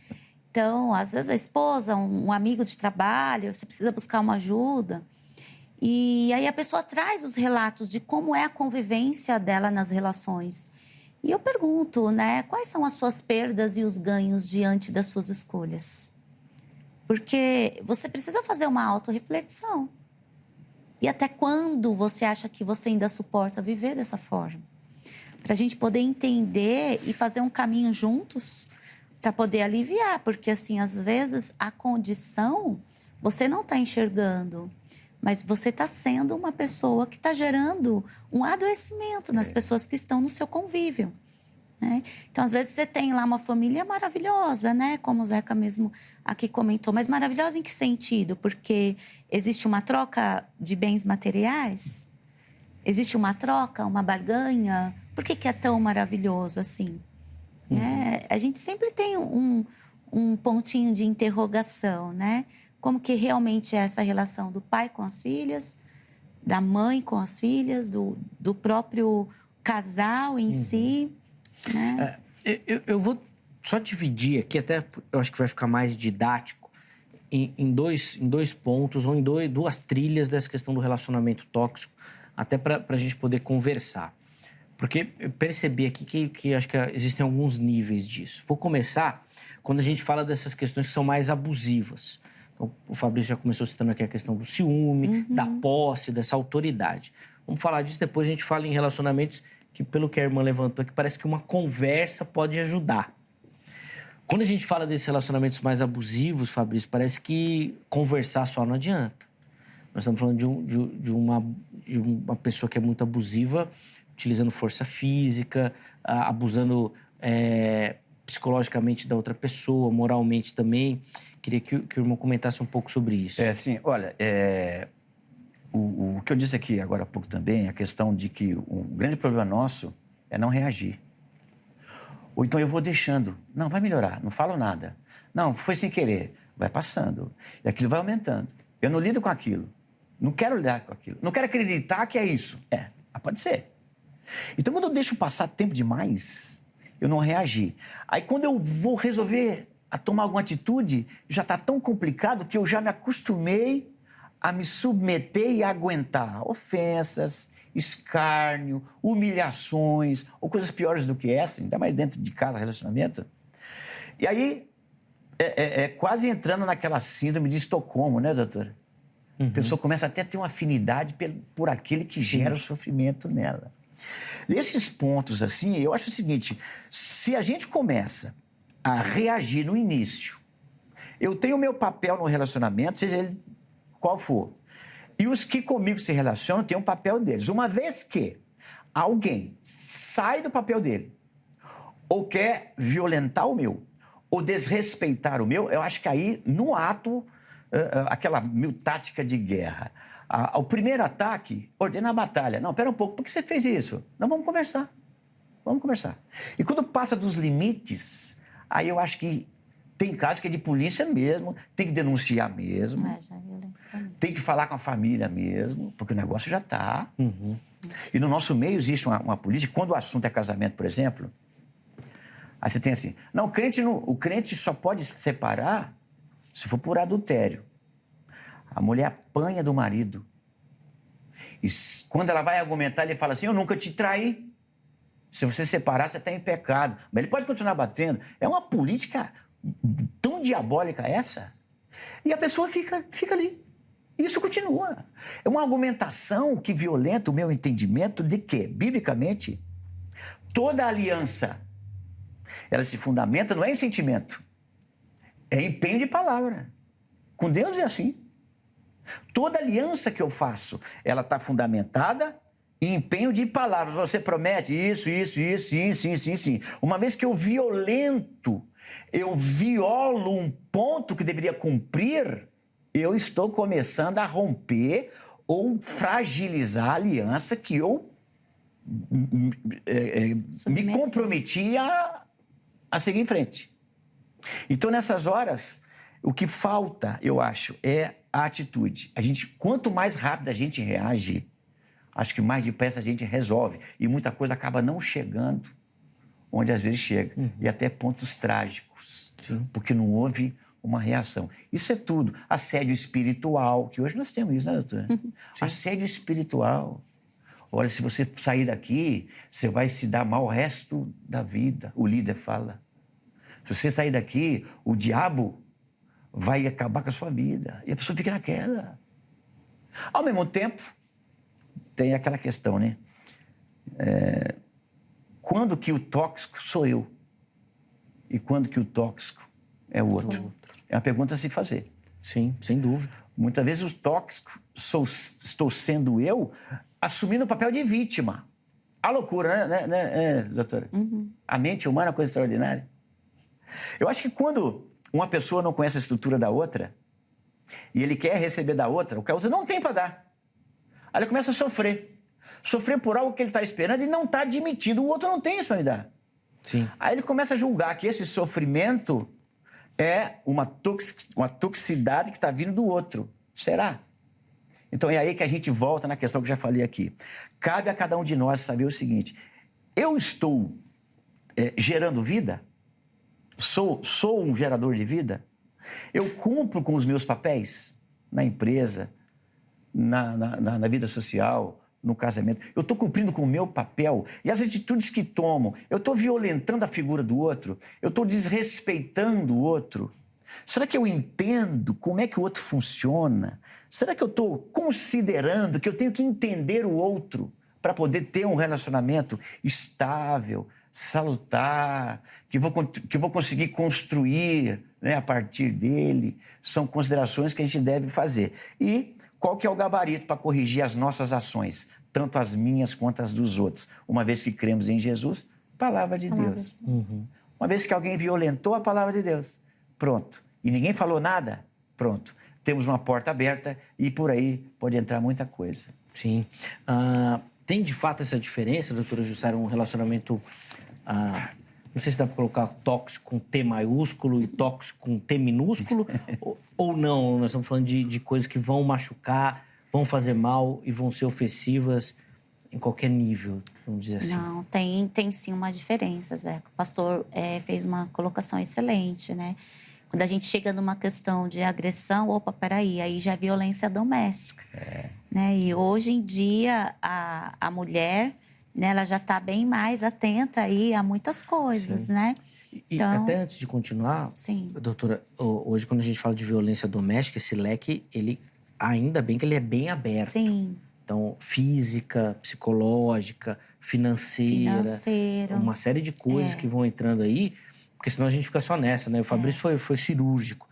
Então, às vezes a esposa, um amigo de trabalho, você precisa buscar uma ajuda. E aí a pessoa traz os relatos de como é a convivência dela nas relações. E eu pergunto, né, quais são as suas perdas e os ganhos diante das suas escolhas? Porque você precisa fazer uma autorreflexão. E até quando você acha que você ainda suporta viver dessa forma? Para a gente poder entender e fazer um caminho juntos para poder aliviar. Porque, assim, às vezes, a condição você não está enxergando, mas você está sendo uma pessoa que está gerando um adoecimento nas pessoas que estão no seu convívio. Né? Então, às vezes, você tem lá uma família maravilhosa, né? Como o Zeca mesmo aqui comentou. Mas maravilhosa em que sentido? Porque existe uma troca de bens materiais? Existe uma troca, uma barganha? Por que é tão maravilhoso assim? Né? A gente sempre tem um pontinho de interrogação, né? Como que realmente é essa relação do pai com as filhas, da mãe com as filhas, do próprio casal em si, né? Eu vou só dividir aqui, até eu acho que vai ficar mais didático, em dois pontos ou em duas trilhas dessa questão do relacionamento tóxico, até para a gente poder conversar. Porque eu percebi aqui que acho que existem alguns níveis disso. Vou começar quando a gente fala dessas questões que são mais abusivas. Então, o Fabrício já começou citando aqui a questão do ciúme, da posse, dessa autoridade. Vamos falar disso, depois a gente fala em relacionamentos que, pelo que a irmã levantou aqui, parece que uma conversa pode ajudar. Quando a gente fala desses relacionamentos mais abusivos, Fabrício, parece que conversar só não adianta. Nós estamos falando de uma pessoa que é muito abusiva, utilizando força física, abusando psicologicamente da outra pessoa, moralmente também. Queria que o irmão comentasse um pouco sobre isso. Sim, olha, o que eu disse aqui agora há pouco também, a questão de que o grande problema nosso é não reagir. Ou então eu vou deixando. Não, vai melhorar, não falo nada. Não, foi sem querer. Vai passando. E aquilo vai aumentando. Eu não lido com aquilo. Não quero lidar com aquilo. Não quero acreditar que é isso. Pode ser. Então, quando eu deixo passar tempo demais, eu não reagi. Aí, quando eu vou resolver a tomar alguma atitude, já está tão complicado que eu já me acostumei a me submeter e aguentar ofensas, escárnio, humilhações, ou coisas piores do que essa, ainda mais dentro de casa, relacionamento. E aí, quase entrando naquela síndrome de Estocolmo, né, doutora? A pessoa começa até a ter uma afinidade por aquele que gera o sofrimento nela. Nesses pontos, assim, eu acho o seguinte, se a gente começa a reagir no início, eu tenho o meu papel no relacionamento, seja ele qual for, e os que comigo se relacionam têm um papel deles. Uma vez que alguém sai do papel dele, ou quer violentar o meu, ou desrespeitar o meu, eu acho que aí, no ato, aquela tática de guerra, o primeiro ataque ordena a batalha. Não, pera um pouco, por que você fez isso? Não, vamos conversar. Vamos conversar. E quando passa dos limites, aí eu acho que tem casos que é de polícia mesmo, tem que denunciar mesmo. Já é violência também. Tem que falar com a família mesmo, porque o negócio já está. E no nosso meio existe uma política, quando o assunto é casamento, por exemplo, aí você tem assim, não, o crente só pode se separar se for por adultério. A mulher apanha do marido Quando ela vai argumentar, ele fala assim, eu nunca te traí. Se você separar, você está em pecado. Mas ele pode continuar batendo. É uma política tão diabólica essa. E a pessoa fica ali. E isso continua. É uma argumentação que violenta o meu entendimento de que, biblicamente, toda aliança, ela se fundamenta não é em sentimento, é empenho de palavra. Com Deus é assim. Toda aliança que eu faço, ela está fundamentada em empenho de palavras. Você promete isso, sim. Uma vez que eu violo um ponto que deveria cumprir, eu estou começando a romper ou fragilizar a aliança que eu me comprometi a seguir em frente. Então, nessas horas, o que falta, eu acho, é a atitude. Quanto mais rápido a gente reage, acho que mais depressa a gente resolve. E muita coisa acaba não chegando onde às vezes chega. E até pontos trágicos. Sim. Porque não houve uma reação. Isso é tudo. Assédio espiritual, que hoje nós temos isso, né, doutora? Assédio espiritual. Olha, se você sair daqui, você vai se dar mal o resto da vida. O líder fala. Se você sair daqui, o diabo vai acabar com a sua vida. E a pessoa fica naquela. Ao mesmo tempo, tem aquela questão, né? Quando que o tóxico sou eu? E quando que o tóxico é o outro? É uma pergunta a se fazer. Sim, sem dúvida. Muitas vezes o tóxico estou sendo eu, assumindo o papel de vítima. A loucura, né, doutora? A mente humana é uma coisa extraordinária. Eu acho que quando uma pessoa não conhece a estrutura da outra e ele quer receber da outra, o que a outra não tem para dar. Aí ele começa a sofrer. Sofrer por algo que ele está esperando e não está admitindo. O outro não tem isso para me dar. Sim. Aí ele começa a julgar que esse sofrimento é uma toxicidade que está vindo do outro. Será? Então é aí que a gente volta na questão que eu já falei aqui. Cabe a cada um de nós saber o seguinte. Eu estou gerando vida? Sou um gerador de vida? Eu cumpro com os meus papéis na empresa, na vida social, no casamento? Eu estou cumprindo com o meu papel? E as atitudes que tomo, eu estou violentando a figura do outro? Eu estou desrespeitando o outro? Será que eu entendo como é que o outro funciona? Será que eu estou considerando que eu tenho que entender o outro para poder ter um relacionamento estável, salutar, que vou conseguir construir, né, a partir dele? São considerações que a gente deve fazer. E qual que é o gabarito para corrigir as nossas ações, tanto as minhas quanto as dos outros? Uma vez que cremos em Jesus, palavra de Deus. Uma vez que alguém violentou a palavra de Deus, pronto. E ninguém falou nada, pronto. Temos uma porta aberta e por aí pode entrar muita coisa. Sim. Tem de fato essa diferença, doutora Jussara, um relacionamento... não sei se dá para colocar tóxico com T maiúsculo e tóxico com T minúsculo, ou não? Nós estamos falando de coisas que vão machucar, vão fazer mal e vão ser ofensivas em qualquer nível, vamos dizer assim. Não, tem sim uma diferença, Zé. O pastor fez uma colocação excelente, né? Quando a gente chega numa questão de agressão, opa, peraí, aí já é violência doméstica. Né? E hoje em dia, a mulher... né, ela já está bem mais atenta aí a muitas coisas, Sim. né? E Então, até antes de continuar, sim. doutora, hoje quando a gente fala de violência doméstica, esse leque, ainda bem que ele é bem aberto. Sim. Então, física, psicológica, financeira, uma série de coisas que vão entrando aí, porque senão a gente fica só nessa, né? O Fabrício foi cirúrgico.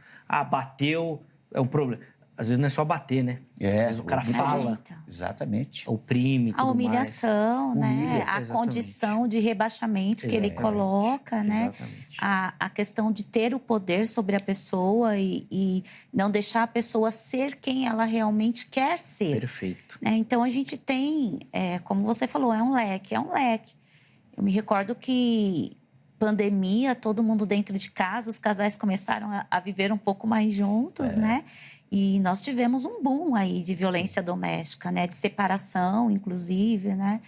Bateu, é um problema. Às vezes não é só bater, né? Às vezes o cara fala, Exatamente. oprime, tudo a humilhação, mais. né? A Exatamente. condição de rebaixamento que ele coloca, né? Exatamente. A questão de ter o poder sobre a pessoa e não deixar a pessoa ser quem ela realmente quer ser. Perfeito. Né? Então, a gente tem, como você falou, é um leque. Eu me recordo que pandemia, todo mundo dentro de casa, os casais começaram a viver um pouco mais juntos, né? E nós tivemos um boom aí de violência doméstica, né? De separação, inclusive, né?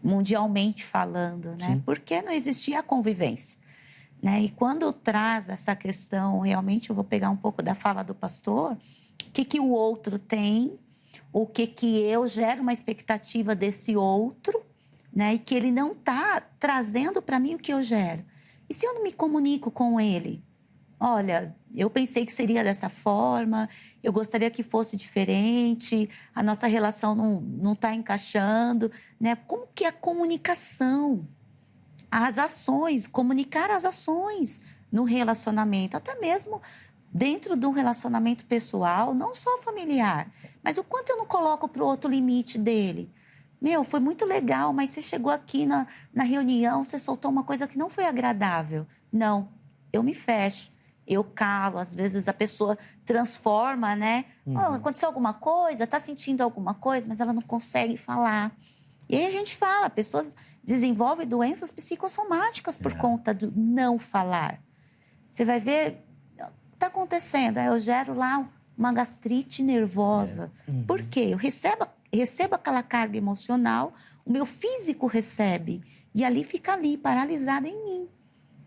Mundialmente falando, né? Sim. Porque não existia a convivência, né? E quando traz essa questão, realmente eu vou pegar um pouco da fala do pastor, o que o outro tem, o que eu gero uma expectativa desse outro, né? E que ele não está trazendo para mim o que eu gero. E se eu não me comunico com ele? Olha, eu pensei que seria dessa forma, eu gostaria que fosse diferente, a nossa relação não está encaixando, né? Como que é a comunicação? As ações, comunicar as ações no relacionamento, até mesmo dentro de um relacionamento pessoal, não só familiar, mas o quanto eu não coloco para o outro limite dele. Meu, foi muito legal, mas você chegou aqui na reunião, você soltou uma coisa que não foi agradável. Não, eu me fecho, eu calo, às vezes a pessoa transforma, né? Oh, aconteceu alguma coisa, está sentindo alguma coisa, mas ela não consegue falar. E aí a gente fala, pessoas desenvolvem doenças psicossomáticas por conta do não falar. Você vai ver, está acontecendo, eu gero lá uma gastrite nervosa. Por quê? Eu recebo aquela carga emocional, o meu físico recebe, e ali fica ali, paralisado em mim,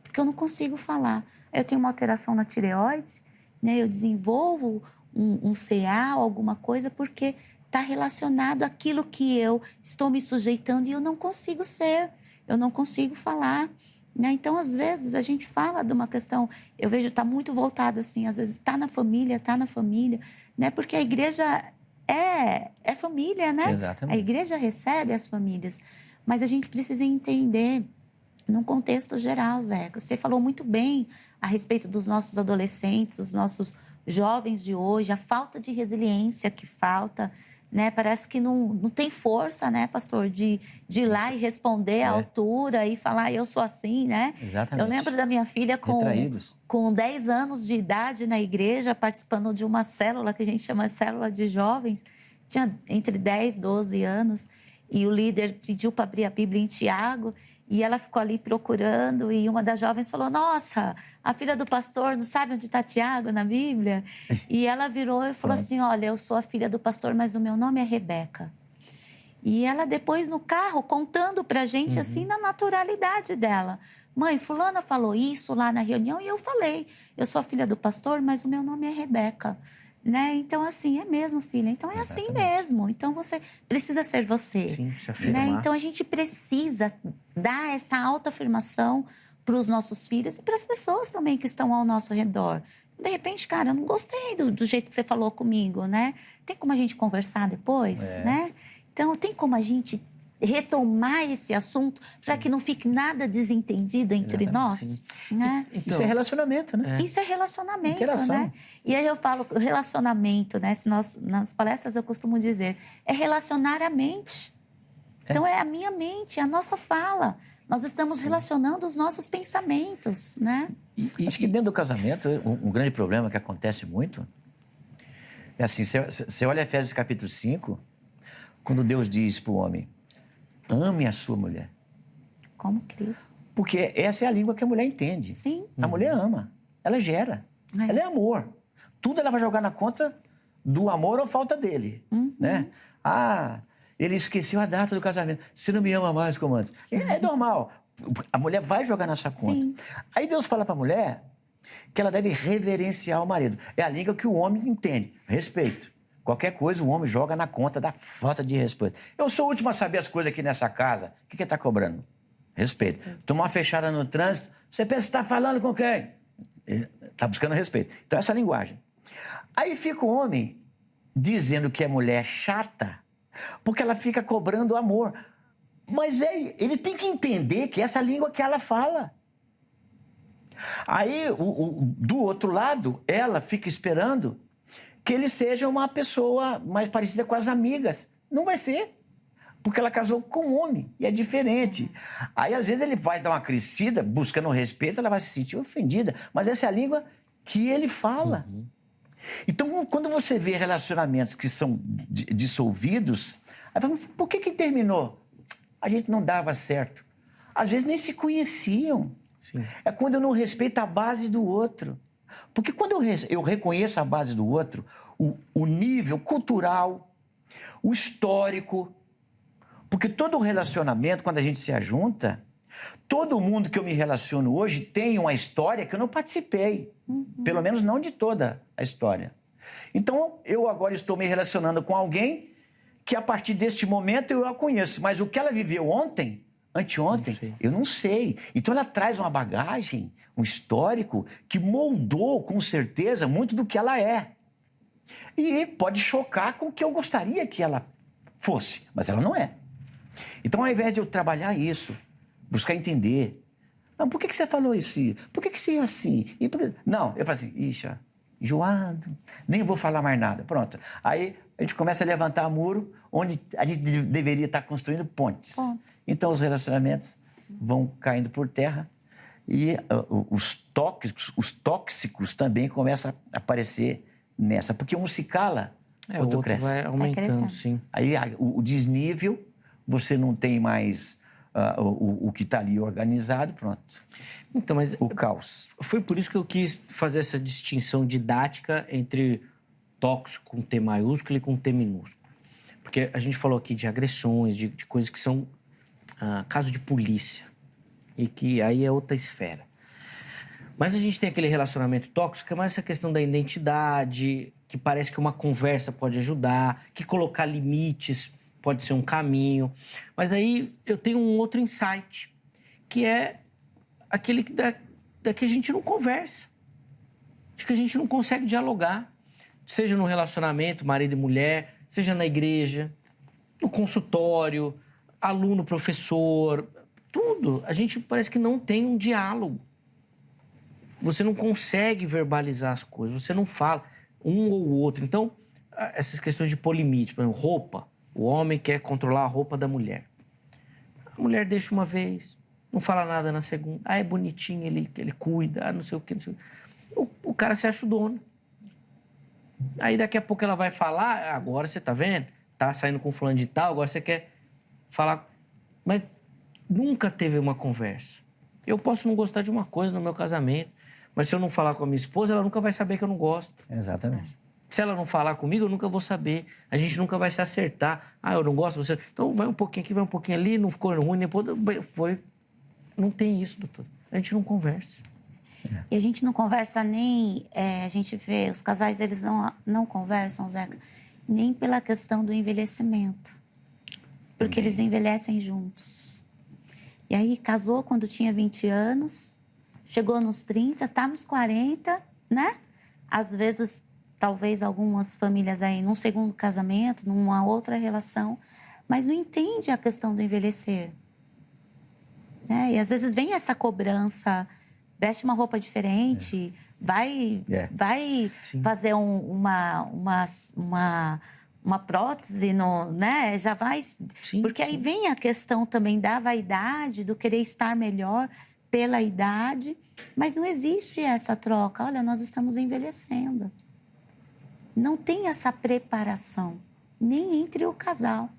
porque eu não consigo falar. Eu tenho uma alteração na tireoide, né? Eu desenvolvo um CA, alguma coisa, porque está relacionado àquilo que eu estou me sujeitando e eu não consigo ser, eu não consigo falar, né? Então, às vezes, a gente fala de uma questão, eu vejo está muito voltado assim, às vezes está na família, né? Porque a igreja é família, né? Exatamente. A igreja recebe as famílias, mas a gente precisa entender num contexto geral, Zé. Você falou muito bem a respeito dos nossos adolescentes, os nossos jovens de hoje, a falta de resiliência que falta, né? Parece que não tem força, né, pastor, de ir lá e responder à altura e falar, eu sou assim, né? Exatamente. Eu lembro da minha filha com 10 anos de idade na igreja, participando de uma célula que a gente chama de célula de jovens, tinha entre 10 e 12 anos, e o líder pediu para abrir a Bíblia em Tiago, e ela ficou ali procurando, e uma das jovens falou, nossa, a filha do pastor não sabe onde está Tiago na Bíblia? E ela virou e falou assim, olha, eu sou a filha do pastor, mas o meu nome é Rebeca. E ela depois no carro, contando pra gente assim, na naturalidade dela. Mãe, fulana falou isso lá na reunião, e eu falei, eu sou a filha do pastor, mas o meu nome é Rebeca. Né? Então, assim, é mesmo, filha. Então, é assim mesmo. Então, você precisa ser você. Sim, se afirmar. Né? Então, a gente precisa dar essa autoafirmação para os nossos filhos e para as pessoas também que estão ao nosso redor. De repente, cara, eu não gostei do jeito que você falou comigo, né? Tem como a gente conversar depois, né? Então, tem como a gente retomar esse assunto para que não fique nada desentendido entre nós, né? Então, isso é relacionamento, né? Isso é relacionamento, interação. né? E aí eu falo, relacionamento, né? Nas palestras eu costumo dizer, é relacionar a mente. Então, é a minha mente, a nossa fala. Nós estamos relacionando os nossos pensamentos, né? Acho que dentro do casamento, um grande problema que acontece muito é assim, você olha Efésios capítulo 5, quando Deus diz para o homem, ame a sua mulher. Como Cristo. Porque essa é a língua que a mulher entende. Sim. A mulher ama, ela gera, ela é amor. Tudo ela vai jogar na conta do amor ou falta dele, né? Ah, ele esqueceu a data do casamento. Você não me ama mais como antes. É normal. A mulher vai jogar nessa conta. Sim. Aí Deus fala para a mulher que ela deve reverenciar o marido. É a língua que o homem entende. Respeito. Qualquer coisa o homem joga na conta da falta de respeito. Eu sou o último a saber as coisas aqui nessa casa. O que ele está cobrando? Respeito. Tomar uma fechada no trânsito, você pensa que está falando com quem? Está buscando respeito. Então, essa linguagem. Aí fica o homem dizendo que é mulher chata porque ela fica cobrando amor. Mas ele tem que entender que essa língua que ela fala. Aí, do outro lado, ela fica esperando que ele seja uma pessoa mais parecida com as amigas. Não vai ser, porque ela casou com um homem e é diferente. Aí, às vezes, ele vai dar uma crescida, buscando respeito, ela vai se sentir ofendida. Mas essa é a língua que ele fala. Então, quando você vê relacionamentos que são dissolvidos, aí fala, por que terminou? A gente não dava certo. Às vezes nem se conheciam. Sim. É quando eu não respeito a base do outro. Porque quando eu reconheço a base do outro, o nível cultural, o histórico, porque todo relacionamento, quando a gente se ajunta, todo mundo que eu me relaciono hoje tem uma história que eu não participei. Pelo menos não de toda a história. Então, eu agora estou me relacionando com alguém que a partir deste momento eu a conheço, mas o que ela viveu ontem, anteontem, eu não sei. Então ela traz uma bagagem, um histórico que moldou com certeza muito do que ela é. E pode chocar com o que eu gostaria que ela fosse, mas ela não é. Então, ao invés de eu trabalhar isso, buscar entender, não, por que você falou isso? Por que você é assim? Não, eu falo assim, ixi, enjoado, nem vou falar mais nada. Pronto. Aí a gente começa a levantar muro onde a gente deveria estar construindo pontes. Então, os relacionamentos vão caindo por terra e os tóxicos também começam a aparecer nessa, porque um se cala, outro cresce. Vai aumentando, sim. Aí o desnível, você não tem mais o que está ali organizado, pronto. Então, mas o caos. Foi por isso que eu quis fazer essa distinção didática entre tóxico com T maiúsculo e com T minúsculo. Porque a gente falou aqui de agressões, de coisas que são caso de polícia. E que aí é outra esfera. Mas a gente tem aquele relacionamento tóxico, que é mais essa questão da identidade, que parece que uma conversa pode ajudar, que colocar limites pode ser um caminho. Mas aí eu tenho um outro insight, que é aquele da que a gente não conversa. Acho que a gente não consegue dialogar, seja no relacionamento, marido e mulher, seja na igreja, no consultório, aluno, professor, tudo. A gente parece que não tem um diálogo. Você não consegue verbalizar as coisas, você não fala um ou outro. Então, essas questões de pôr limite, por exemplo, roupa. O homem quer controlar a roupa da mulher. A mulher deixa uma vez, não fala nada na segunda. É bonitinho, ele cuida, não sei o quê, não sei o quê. O cara se acha o dono. Aí daqui a pouco ela vai falar, agora você tá vendo? Tá saindo com fulano de tal, agora você quer falar. Mas nunca teve uma conversa. Eu posso não gostar de uma coisa no meu casamento, mas se eu não falar com a minha esposa, ela nunca vai saber que eu não gosto. Exatamente. Se ela não falar comigo, eu nunca vou saber. A gente nunca vai se acertar. Eu não gosto, você... Então, vai um pouquinho aqui, vai um pouquinho ali, não ficou ruim, depois... Foi... Não tem isso, doutor. A gente não conversa. E a gente não conversa nem... a gente vê, os casais, eles não conversam, Zeca, nem pela questão do envelhecimento. Porque eles envelhecem juntos. E aí, casou quando tinha 20 anos, chegou nos 30, tá nos 40, né? Às vezes... Talvez algumas famílias aí num segundo casamento, numa outra relação, mas não entende a questão do envelhecer. Né? E às vezes vem essa cobrança, veste uma roupa diferente, vai fazer uma prótese, né? Já vai... Sim, porque aí vem a questão também da vaidade, do querer estar melhor pela idade, mas não existe essa troca. Olha, nós estamos envelhecendo. Não tem essa preparação, nem entre o casal,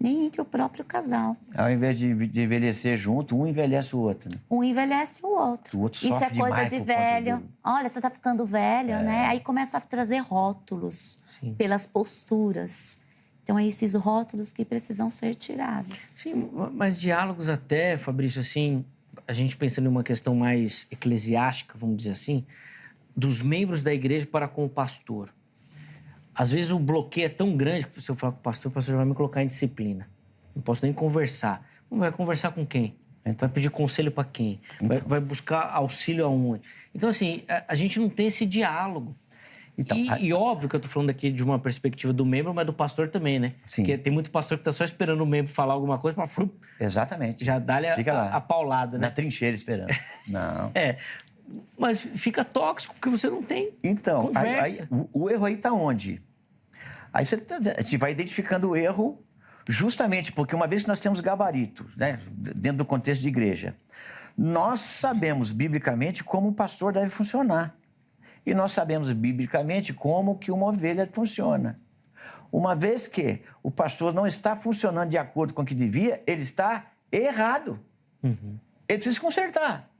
nem entre o próprio casal. Ao invés de envelhecer junto, um envelhece o outro. Né? Um envelhece o outro. O outro Isso sofre é coisa demais de por conta velho. dele. Olha, você está ficando velho, né? Aí começa a trazer rótulos pelas posturas. Então, é esses rótulos que precisam ser tirados. Sim, mas diálogos até, Fabrício, assim, a gente pensando em uma questão mais eclesiástica, vamos dizer assim, dos membros da igreja para com o pastor. Às vezes o bloqueio é tão grande que se eu falar com o pastor já vai me colocar em disciplina. Não posso nem conversar. Vai conversar com quem? Vai pedir conselho para quem? Vai buscar auxílio aonde? Então, assim, a gente não tem esse diálogo. Então, e óbvio que eu tô falando aqui de uma perspectiva do membro, mas do pastor também, né? Sim. Porque tem muito pastor que tá só esperando o membro falar alguma coisa para Exatamente. já dá-lhe a paulada, né? Na trincheira esperando. Não. Mas fica tóxico porque você não tem conversa. O erro aí está onde? Aí a gente vai identificando o erro justamente porque uma vez que nós temos gabarito, né, dentro do contexto de igreja, nós sabemos biblicamente como um pastor deve funcionar. E nós sabemos biblicamente como que uma ovelha funciona. Uma vez que o pastor não está funcionando de acordo com o que devia, ele está errado. Ele precisa se consertar.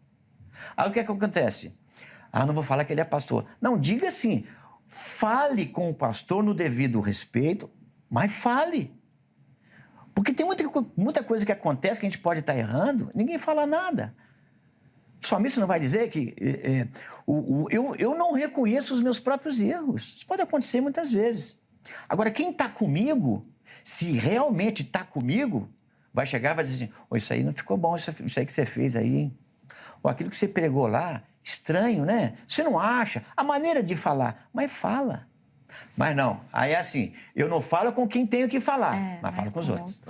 Aí o que é que acontece? Não vou falar que ele é pastor. Não, diga assim, fale com o pastor no devido respeito, mas fale. Porque tem muita coisa que acontece que a gente pode estar errando, ninguém fala nada. O salmista não vai dizer que eu não reconheço os meus próprios erros. Isso pode acontecer muitas vezes. Agora, quem está comigo, se realmente está comigo, vai chegar e vai dizer assim, oh, isso aí não ficou bom, isso aí que você fez aí, hein? Ou aquilo que você pregou lá, estranho, né? Você não acha? A maneira de falar, mas fala. Mas não, aí é assim, eu não falo com quem tenho que falar, mas falo com os outros.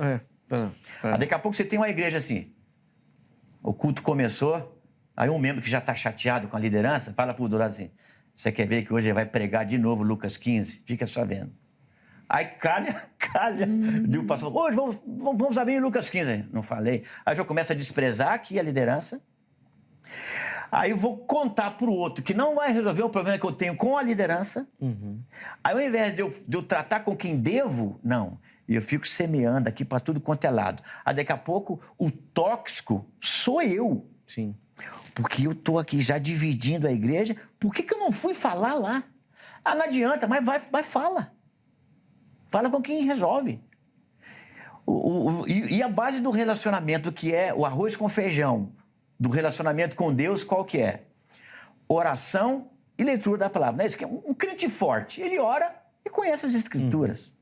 Aí daqui a pouco você tem uma igreja assim, o culto começou, aí um membro que já está chateado com a liderança, fala para o lado assim, você quer ver que hoje ele vai pregar de novo Lucas 15? Fica só vendo. Aí calha, e o pastor, hoje vamos abrir Lucas 15. Não falei. Aí eu começo a desprezar aqui a liderança. Aí eu vou contar para o outro que não vai resolver o problema que eu tenho com a liderança. Aí ao invés de eu tratar com quem devo, não. Eu fico semeando aqui para tudo quanto é lado. Aí daqui a pouco o tóxico sou eu. Sim. Porque eu estou aqui já dividindo a igreja. Por que eu não fui falar lá? Ah, não adianta, mas vai fala. Fala com quem resolve. E a base do relacionamento, que é o arroz com feijão, do relacionamento com Deus, qual que é? Oração e leitura da palavra. Não é isso que é um crente forte. Ele ora e conhece as Escrituras.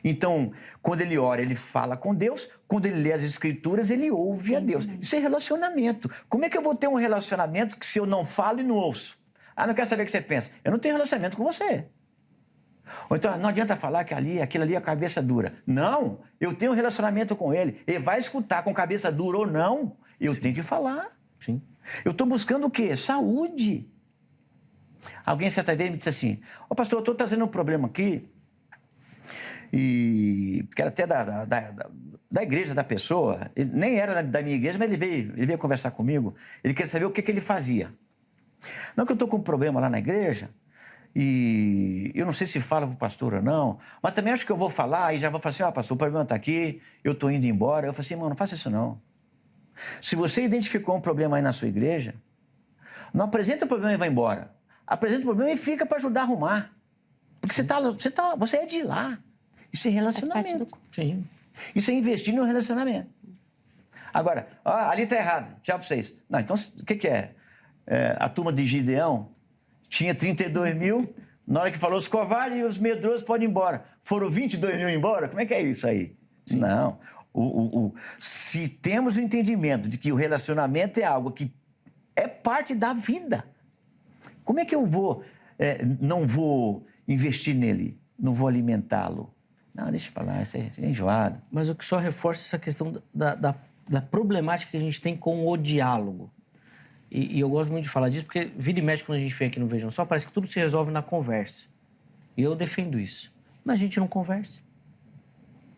Então, quando ele ora, ele fala com Deus. Quando ele lê as Escrituras, ele ouve a Deus. Isso é relacionamento. Como é que eu vou ter um relacionamento que se eu não falo e não ouço? Ah, não quero saber o que você pensa. Eu não tenho relacionamento com você. Ou então, não adianta falar que aquilo ali é cabeça dura. Não, eu tenho um relacionamento com ele. Ele vai escutar com cabeça dura ou não. Eu tenho que falar. Sim. Eu estou buscando o quê? Saúde. Alguém certa vez me disse assim, ô pastor, eu estou trazendo um problema aqui, e que era até da igreja da pessoa, ele nem era da minha igreja, mas ele veio conversar comigo, ele queria saber o que ele fazia. Não que eu estou com um problema lá na igreja, e eu não sei se fala para o pastor ou não, mas também acho que eu vou falar e já vou falar assim, pastor, o problema está aqui, eu estou indo embora. Eu falei assim, não faça isso não. Se você identificou um problema aí na sua igreja, não apresenta o problema e vai embora. Apresenta o problema e fica para ajudar a arrumar. Porque você é de lá. Isso é relacionamento. Sim. Isso é investir no relacionamento. Agora, ali está errado. Tchau para vocês. Não, então, o que é? A turma de Gideão tinha 32 mil. Na hora que falou os covardes e os medrosos podem ir embora. Foram 22 mil embora? Como é que é isso aí? Sim. Não. Se temos o entendimento de que o relacionamento é algo que é parte da vida, como é que eu não vou investir nele? Não vou alimentá-lo? Não, deixa pra lá, isso é enjoado. Mas o que só reforça essa questão da problemática que a gente tem com o diálogo. E eu gosto muito de falar disso, porque vira e mexe quando a gente vem aqui no Vejam Só, parece que tudo se resolve na conversa. E eu defendo isso. Mas a gente não conversa.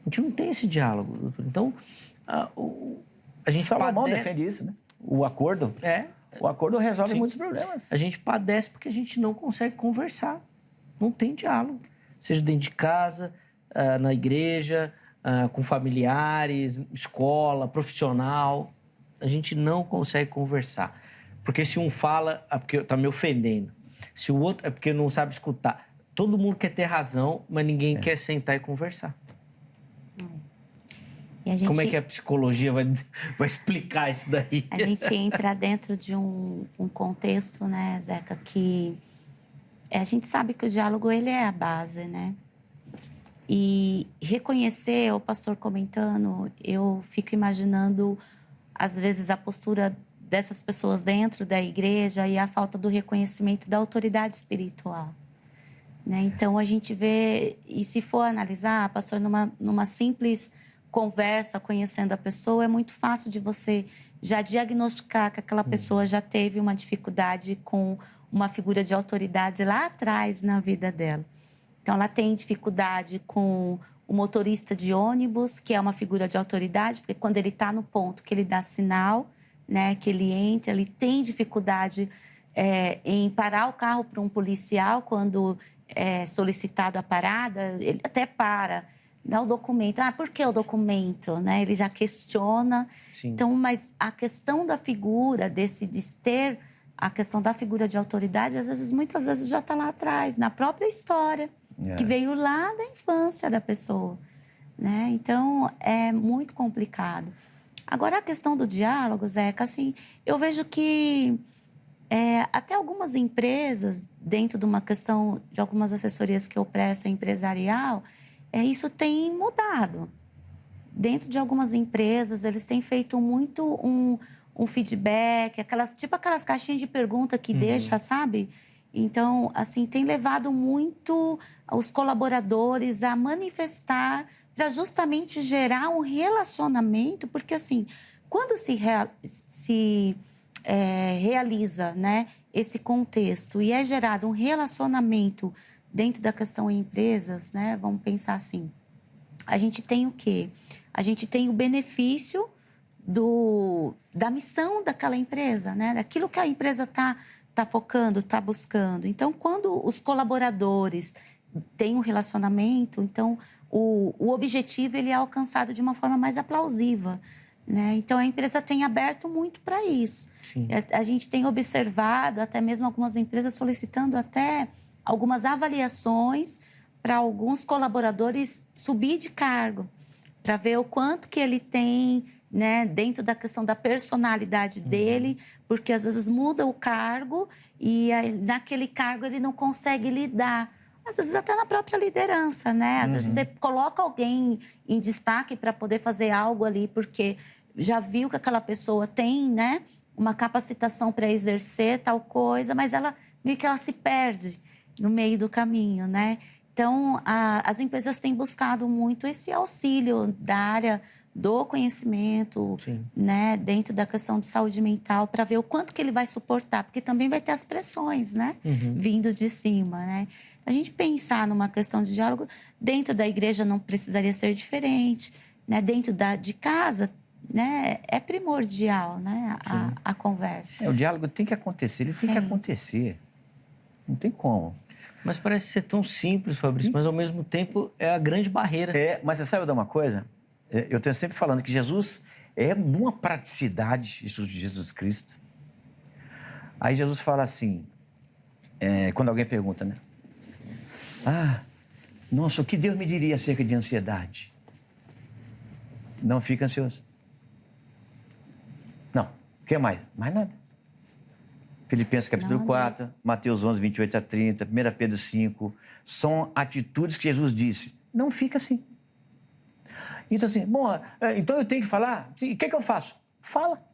A gente não tem esse diálogo, doutor. Então, a gente Salomão defende isso, né? O acordo. O acordo resolve muitos problemas. A gente padece porque a gente não consegue conversar. Não tem diálogo. Seja dentro de casa, na igreja, com familiares, escola, profissional. A gente não consegue conversar. Porque se um fala, é porque está me ofendendo. Se o outro, é porque não sabe escutar. Todo mundo quer ter razão, mas ninguém quer sentar e conversar. E como é que a psicologia vai explicar isso daí? A gente entra dentro de um contexto, né, Zeca, que a gente sabe que o diálogo ele é a base, né? E reconhecer, o pastor comentando, eu fico imaginando, às vezes, a postura dessas pessoas dentro da igreja e a falta do reconhecimento da autoridade espiritual. Né? Então, a gente vê, e se for analisar, pastor, numa simples conversa, conhecendo a pessoa, é muito fácil de você já diagnosticar que aquela pessoa já teve uma dificuldade com uma figura de autoridade lá atrás na vida dela. Então, ela tem dificuldade com o motorista de ônibus, que é uma figura de autoridade, porque quando ele está no ponto que ele dá sinal, né, que ele entra, ele tem dificuldade em parar o carro para um policial quando é solicitado a parada, ele até para, dá o documento. Por que o documento? Né? Ele já questiona. Sim. Então, mas a questão da figura, de ter a questão da figura de autoridade, muitas vezes já está lá atrás, na própria história, que veio lá da infância da pessoa. Né? Então, é muito complicado. Agora, a questão do diálogo, Zeca, assim, eu vejo que até algumas empresas, dentro de uma questão de algumas assessorias que eu presto empresarial, isso tem mudado. Dentro de algumas empresas, eles têm feito muito um feedback, aquelas caixinhas de pergunta que deixa, sabe? Então, assim, tem levado muito os colaboradores a manifestar para justamente gerar um relacionamento, porque, assim, quando se realiza, né, esse contexto e é gerado um relacionamento dentro da questão em empresas, né, vamos pensar assim, a gente tem o quê? A gente tem o benefício da missão daquela empresa, né? Daquilo que a empresa está focando, está buscando. Então, quando os colaboradores têm um relacionamento, então o objetivo ele é alcançado de uma forma mais aplausiva, né? Então, a empresa tem aberto muito para isso. A gente tem observado, até mesmo algumas empresas solicitando até algumas avaliações para alguns colaboradores subir de cargo, para ver o quanto que ele tem, né, dentro da questão da personalidade dele, porque às vezes muda o cargo e aí, naquele cargo ele não consegue lidar. Às vezes até na própria liderança, né? Às vezes você coloca alguém em destaque para poder fazer algo ali, porque já viu que aquela pessoa tem, né, uma capacitação para exercer tal coisa, mas ela meio que ela se perde no meio do caminho, né? Então, as empresas têm buscado muito esse auxílio da área do conhecimento, né, dentro da questão de saúde mental, para ver o quanto que ele vai suportar, porque também vai ter as pressões, né, vindo de cima, né? A gente pensar numa questão de diálogo, dentro da igreja não precisaria ser diferente, né? Dentro de casa, né, é primordial, né, a conversa. O diálogo tem que acontecer, ele tem que acontecer. Não tem como. Mas parece ser tão simples, Fabrício, mas ao mesmo tempo é a grande barreira. Mas você sabe de uma coisa? Eu tenho sempre falando que Jesus é uma praticidade, Jesus Cristo. Aí Jesus fala assim, quando alguém pergunta, né? Nossa, o que Deus me diria acerca de ansiedade? Não fica ansioso. Não. O que mais? Mais nada. Filipenses capítulo 4, Mateus 11, 28 a 30, 1 Pedro 5, são atitudes que Jesus disse. Não fica assim. Então assim, então eu tenho que falar? O que é que eu faço? Fala.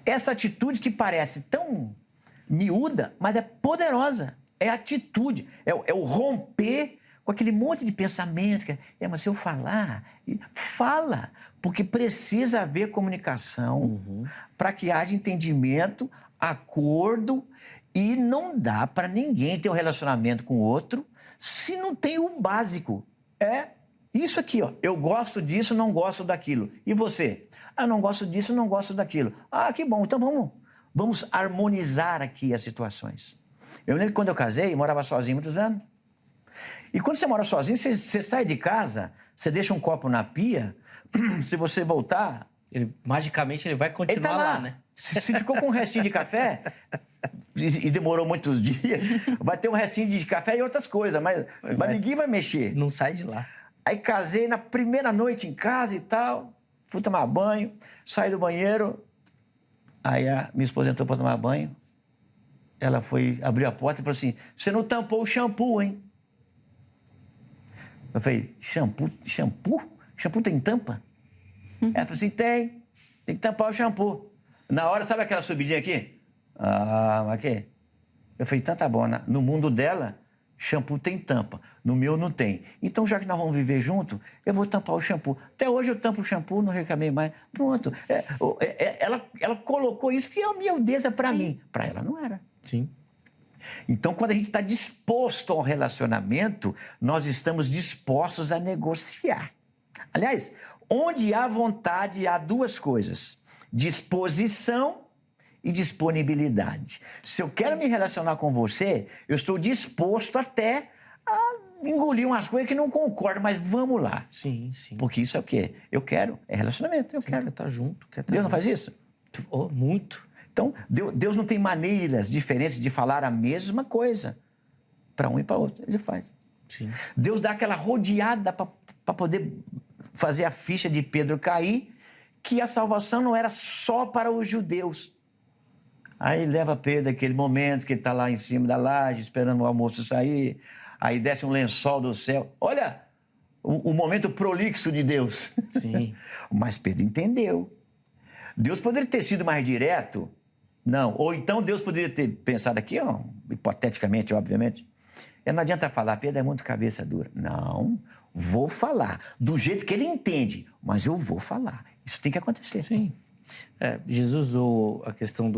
Essa atitude que parece tão miúda, mas é poderosa. É atitude, é o romper com aquele monte de pensamento. Mas se eu falar, fala, porque precisa haver comunicação para que haja entendimento, acordo, e não dá para ninguém ter um relacionamento com o outro se não tem o básico. É isso aqui, ó. Eu gosto disso, não gosto daquilo. E você? Não gosto disso, não gosto daquilo. Que bom, então vamos harmonizar aqui as situações. Eu lembro que quando eu casei, eu morava sozinho muitos anos. E quando você mora sozinho, você sai de casa, você deixa um copo na pia, se você voltar... magicamente ele vai continuar ele tá lá, né? Se ficou com um restinho de café e demorou muitos dias, vai ter um restinho de café e outras coisas, mas ninguém vai mexer. Não sai de lá. Aí casei na primeira noite em casa e tal, fui tomar banho, saí do banheiro, aí a minha esposa entrou para tomar banho, ela foi abrir a porta e falou assim, você não tampou o shampoo, hein? Eu falei, shampoo? Shampoo tem tampa? Ela falou assim, tem que tampar o shampoo. Na hora, sabe aquela subidinha aqui? Mas que? Eu falei, então tá bom, no mundo dela, shampoo tem tampa, no meu não tem. Então, já que nós vamos viver junto, eu vou tampar o shampoo. Até hoje eu tampo o shampoo, não reclamei mais. Pronto. Ela colocou isso que é miudeza para mim. Para ela não era. Sim. Então, quando a gente está disposto ao relacionamento, nós estamos dispostos a negociar. Aliás, onde há vontade, há duas coisas: disposição e disponibilidade. Se eu quero me relacionar com você, eu estou disposto até a engolir umas coisas que não concordo, mas vamos lá. Sim. Porque isso é o quê? Eu quero. É relacionamento, eu quero. Quer estar junto. Deus não faz isso? Muito. Então, Deus não tem maneiras diferentes de falar a mesma coisa para um e para outro. Ele faz. Sim. Deus dá aquela rodeada para poder fazer a ficha de Pedro cair, que a salvação não era só para os judeus. Aí leva Pedro aquele momento que ele está lá em cima da laje, esperando o almoço sair. aí desce um lençol do céu. Olha o momento prolixo de Deus. Sim. Mas Pedro entendeu. Deus poderia ter sido mais direto? Não. Ou então Deus poderia ter pensado aqui, ó, hipoteticamente, obviamente. Não adianta falar, Pedro é muito cabeça dura. Não, vou falar do jeito que ele entende, mas eu vou falar. Isso tem que acontecer. Sim. Jesus usou a questão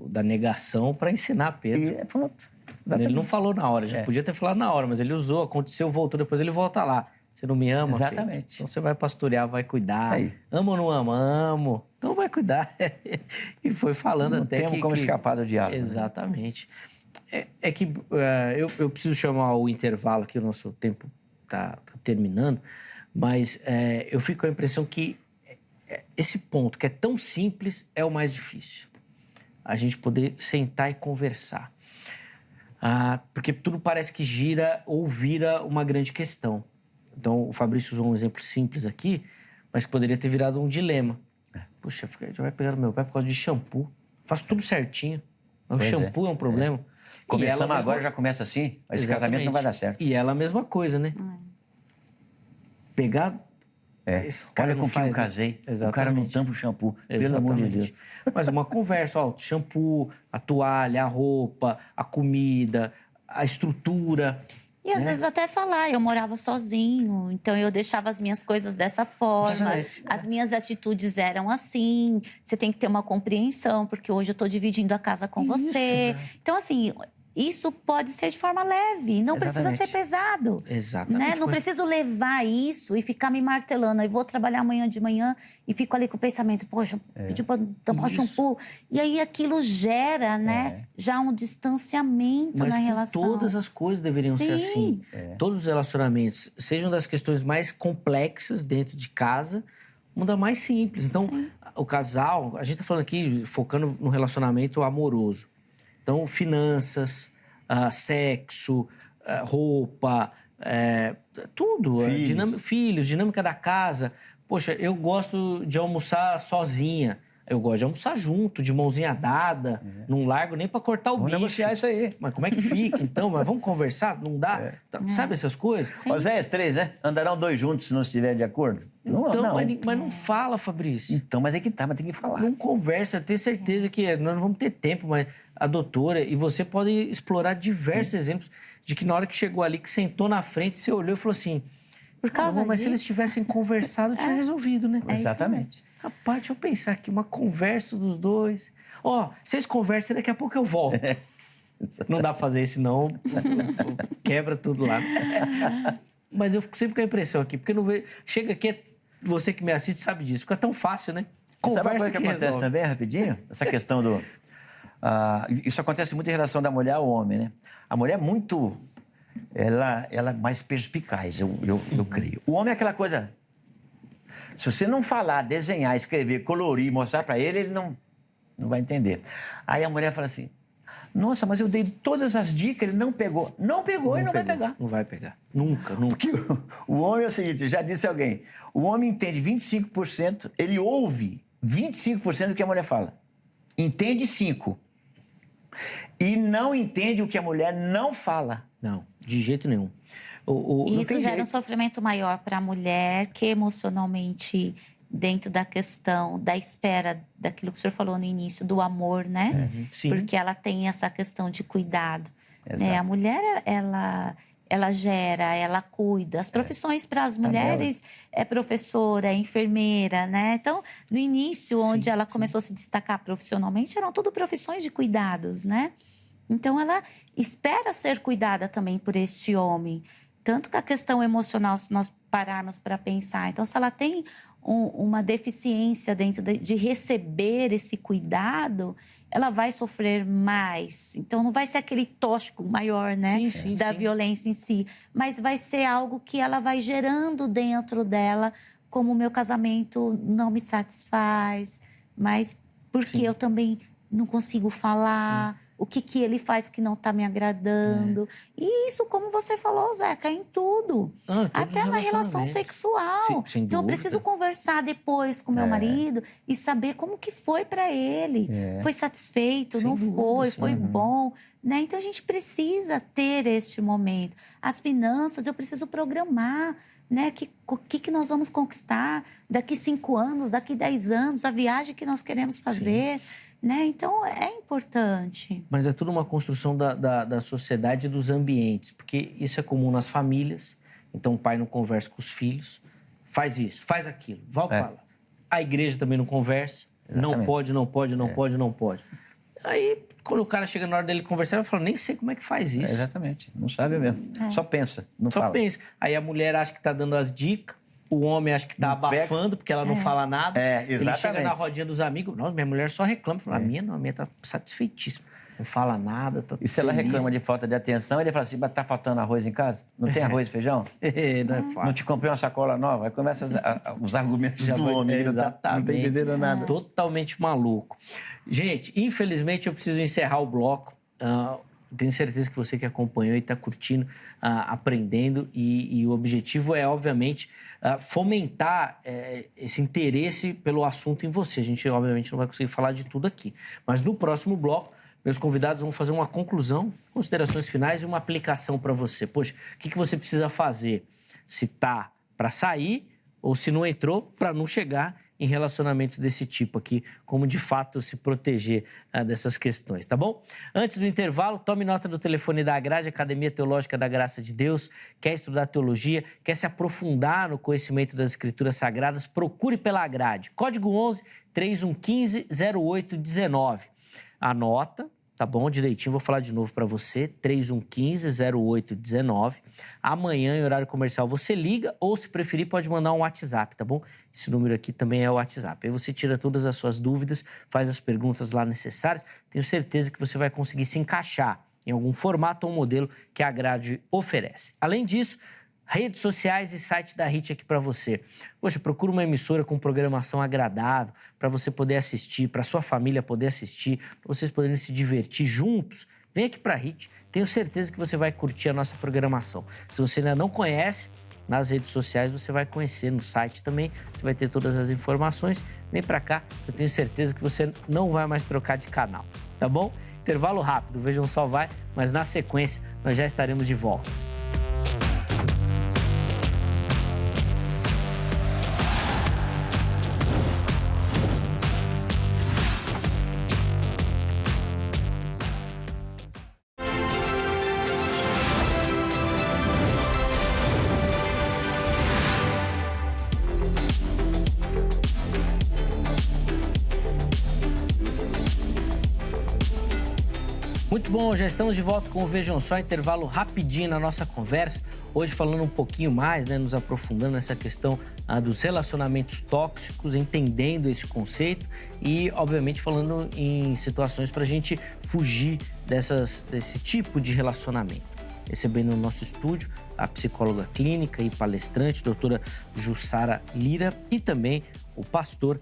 da negação para ensinar Pedro. E pronto. Ele não falou na hora, já podia ter falado na hora, mas ele usou, aconteceu, voltou, depois ele volta lá. Você não me ama, Exatamente. Pedro? Então você vai pastorear, vai cuidar. Aí. Ama ou não ama? Amo. Então vai cuidar. E foi falando Não até temos como escapar do diálogo. Exatamente. É que eu preciso chamar o intervalo aqui, o nosso tempo está terminando, mas eu fico com a impressão que esse ponto, que é tão simples, é o mais difícil. A gente poder sentar e conversar. Porque tudo parece que gira ou vira uma grande questão. Então, o Fabrício usou um exemplo simples aqui, mas que poderia ter virado um dilema. Puxa, já vai pegar o meu pai por causa de shampoo. Faço tudo certinho. Mas o shampoo é um problema. Começamos agora, já começa assim. Esse casamento não vai dar certo. E ela a mesma coisa, né? Pegar... Esse cara olha com quem eu casei. O cara não tampa o shampoo. Pelo amor de Deus. Mas uma conversa, ó, shampoo, a toalha, a roupa, a comida, a estrutura... E às vezes até falar, eu morava sozinho, então eu deixava as minhas coisas dessa forma, as minhas atitudes eram assim, você tem que ter uma compreensão, porque hoje eu estou dividindo a casa com você. Então, assim, isso pode ser de forma leve, não precisa ser pesado. Exatamente. Né? Não preciso levar isso e ficar me martelando. Aí vou trabalhar amanhã de manhã e fico ali com o pensamento, poxa, pediu para tomar o shampoo. E aí aquilo gera, né, já um distanciamento na relação. Todas as coisas deveriam ser assim. Todos os relacionamentos, sejam das questões mais complexas dentro de casa, uma da mais simples. Então, o casal, a gente está falando aqui, focando no relacionamento amoroso. Então, finanças, sexo, roupa, tudo. Filhos, dinâmica da casa. Poxa, eu gosto de almoçar sozinha. Eu gosto de almoçar junto, de mãozinha dada. Não largo nem para cortar o bife. Vamos negociar isso aí. Mas como é que fica, então? Mas vamos conversar? Não dá? Sabe essas coisas? Oséias 3, né? Andarão dois juntos se não estiverem de acordo? Então, não. Mas não fala, Fabrício. Então, mas é que tá, mas tem que falar. Não conversa. Eu tenho certeza que nós não vamos ter tempo, mas a doutora e você podem explorar diversos exemplos de que na hora que chegou ali, que sentou na frente, você olhou e falou assim... Por causa mas se eles tivessem conversado, tinha resolvido, né? Exatamente. Rapaz, deixa eu pensar aqui, uma conversa dos dois. Vocês conversam, daqui a pouco eu volto. Não dá pra fazer isso, não. Quebra tudo lá. Mas eu fico sempre com a impressão aqui, porque não vejo... Chega aqui, você que me assiste sabe disso. Fica tão fácil, né? Conversa. Sabe uma coisa que acontece também, rapidinho? Essa questão do... isso acontece muito em relação da mulher ao homem, né? A mulher é muito... Ela é mais perspicaz, eu creio. O homem é aquela coisa... Se você não falar, desenhar, escrever, colorir, mostrar para ele, ele não vai entender. Aí a mulher fala assim, nossa, mas eu dei todas as dicas, ele não pegou. Não pegou e não vai pegar. Não vai pegar. Nunca. Porque o homem é o seguinte, já disse alguém, o homem entende 25%, ele ouve 25% do que a mulher fala. Entende 5%. E não entende o que a mulher não fala. Não, de jeito nenhum. E isso gera um sofrimento maior para a mulher que emocionalmente, dentro da questão da espera daquilo que o senhor falou no início, do amor, né? Sim. Porque ela tem essa questão de cuidado. Né? A mulher, ela gera, ela cuida. As profissões para as mulheres é professora, é enfermeira, né? Então, no início, onde ela começou a se destacar profissionalmente, eram tudo profissões de cuidados, né? Então, ela espera ser cuidada também por este homem. Tanto que a questão emocional, se nós pararmos para pensar. Então, se ela tem uma deficiência dentro de receber esse cuidado, ela vai sofrer mais. Então, não vai ser aquele tóxico maior, né? Da violência em si. Mas vai ser algo que ela vai gerando dentro dela, como o meu casamento não me satisfaz, mas porque eu também não consigo falar... o que ele faz que não está me agradando. E isso, como você falou, Zeca, é em tudo. Até na relação sexual. Sem então, eu dúvida. preciso conversar depois com meu marido e saber como que foi para ele. Foi satisfeito, Sem não dúvida, foi bom. Né? Então, a gente precisa ter este momento. As finanças, eu preciso programar. Né? O que nós vamos conquistar daqui 5 anos, daqui 10 anos, a viagem que nós queremos fazer. Né? Então, é importante. Mas é tudo uma construção da sociedade e dos ambientes, porque isso é comum nas famílias. Então, o pai não conversa com os filhos, faz isso, faz aquilo, volta lá. A igreja também não conversa, não pode. Aí, quando o cara chega na hora dele conversar, ele fala, nem sei como é que faz isso. Exatamente, não sabe mesmo. Só pensa, não fala. Só pensa. Aí a mulher acha que tá dando as dicas, o homem acha que tá abafando, porque ela não fala nada. Exatamente. Ele chega na rodinha dos amigos, nossa, minha mulher só reclama. Fala, a minha tá satisfeitíssima. Não fala nada, tá E se ela reclama de falta de atenção, ele fala assim, mas tá faltando arroz em casa? Não tem arroz e feijão? Não é fácil. Não te comprei uma sacola nova? Aí começa os argumentos do homem. Exatamente. Não tá entendendo nada. Totalmente maluco. Gente, infelizmente eu preciso encerrar o bloco. Tenho certeza que você que acompanhou e está curtindo, aprendendo. E o objetivo é, obviamente, fomentar esse interesse pelo assunto em você. A gente, obviamente, não vai conseguir falar de tudo aqui. Mas no próximo bloco, meus convidados vão fazer uma conclusão, considerações finais e uma aplicação para você. Poxa, o que você precisa fazer? Se tá para sair ou se não entrou, para não chegar em relacionamentos desse tipo aqui, como de fato se proteger dessas questões, tá bom? Antes do intervalo, tome nota do telefone da Agrade, Academia Teológica da Graça de Deus. Quer estudar teologia, quer se aprofundar no conhecimento das Escrituras Sagradas, procure pela Agrade. Código 11 3115 0819. Anota, tá bom? Direitinho, vou falar de novo para você, 3115-0819. Amanhã, em horário comercial, você liga ou, se preferir, pode mandar um WhatsApp, tá bom? Esse número aqui também é o WhatsApp. Aí você tira todas as suas dúvidas, faz as perguntas lá necessárias. Tenho certeza que você vai conseguir se encaixar em algum formato ou modelo que a Grade oferece. Além disso, redes sociais e site da HIT aqui para você. Poxa, procura uma emissora com programação agradável para você poder assistir, para sua família poder assistir, para vocês poderem se divertir juntos. Vem aqui para a HIT, tenho certeza que você vai curtir a nossa programação. Se você ainda não conhece, nas redes sociais você vai conhecer, no site também, você vai ter todas as informações. Vem para cá, eu tenho certeza que você não vai mais trocar de canal, tá bom? Intervalo rápido, vejam só vai, mas na sequência nós já estaremos de volta. Muito bom, já estamos de volta com o Vejam Só, intervalo rapidinho na nossa conversa. Hoje falando um pouquinho mais, né, nos aprofundando nessa questão dos relacionamentos tóxicos, entendendo esse conceito e, obviamente, falando em situações para a gente fugir desse tipo de relacionamento. Recebendo no nosso estúdio a psicóloga clínica e palestrante, doutora Jussara Lira, e também o pastor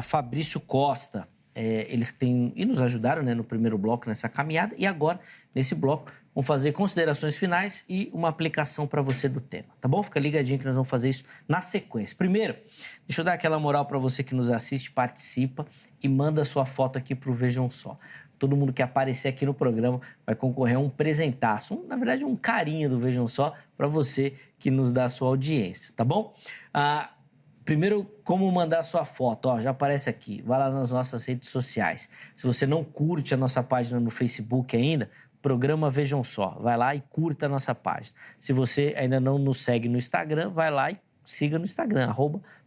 Fabrício Costa. Eles que têm e nos ajudaram, né, no primeiro bloco nessa caminhada, e agora, nesse bloco, vão fazer considerações finais e uma aplicação para você do tema, tá bom? Fica ligadinho que nós vamos fazer isso na sequência. Primeiro, deixa eu dar aquela moral para você que nos assiste, participa e manda sua foto aqui para o Vejam Só. Todo mundo que aparecer aqui no programa vai concorrer a um presentaço, na verdade um carinho do Vejam Só para você que nos dá a sua audiência, tá bom? Primeiro, como mandar sua foto? Já aparece aqui. Vai lá nas nossas redes sociais. Se você não curte a nossa página no Facebook ainda, programa Vejam Só. Vai lá e curta a nossa página. Se você ainda não nos segue no Instagram, vai lá e siga no Instagram,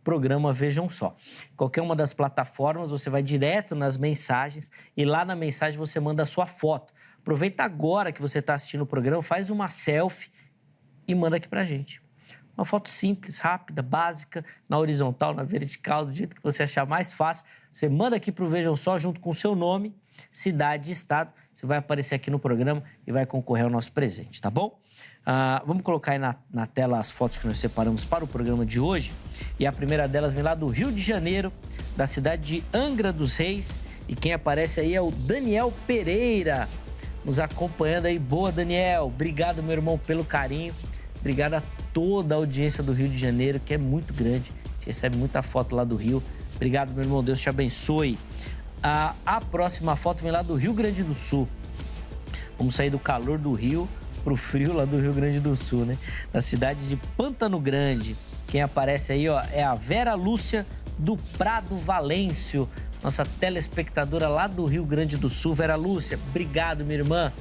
@programa Vejam Só. Qualquer uma das plataformas, você vai direto nas mensagens e lá na mensagem você manda a sua foto. Aproveita agora que você está assistindo o programa, faz uma selfie e manda aqui pra gente. Uma foto simples, rápida, básica, na horizontal, na vertical, do jeito que você achar mais fácil. Você manda aqui para o Vejam Só, junto com o seu nome, cidade e estado. Você vai aparecer aqui no programa e vai concorrer ao nosso presente, tá bom? Vamos colocar aí na tela as fotos que nós separamos para o programa de hoje. E a primeira delas vem lá do Rio de Janeiro, da cidade de Angra dos Reis. E quem aparece aí é o Daniel Pereira. nos acompanhando aí. Boa, Daniel. Obrigado, meu irmão, pelo carinho. Obrigado a toda a audiência do Rio de Janeiro, que é muito grande. A gente recebe muita foto lá do Rio. Obrigado, meu irmão. Deus te abençoe. A próxima foto vem lá do Rio Grande do Sul. Vamos sair do calor do Rio pro frio lá do Rio Grande do Sul, né? Na cidade de Pantano Grande. Quem aparece aí, ó, é a Vera Lúcia do Prado Valêncio, nossa telespectadora lá do Rio Grande do Sul. Vera Lúcia, obrigado, minha irmã.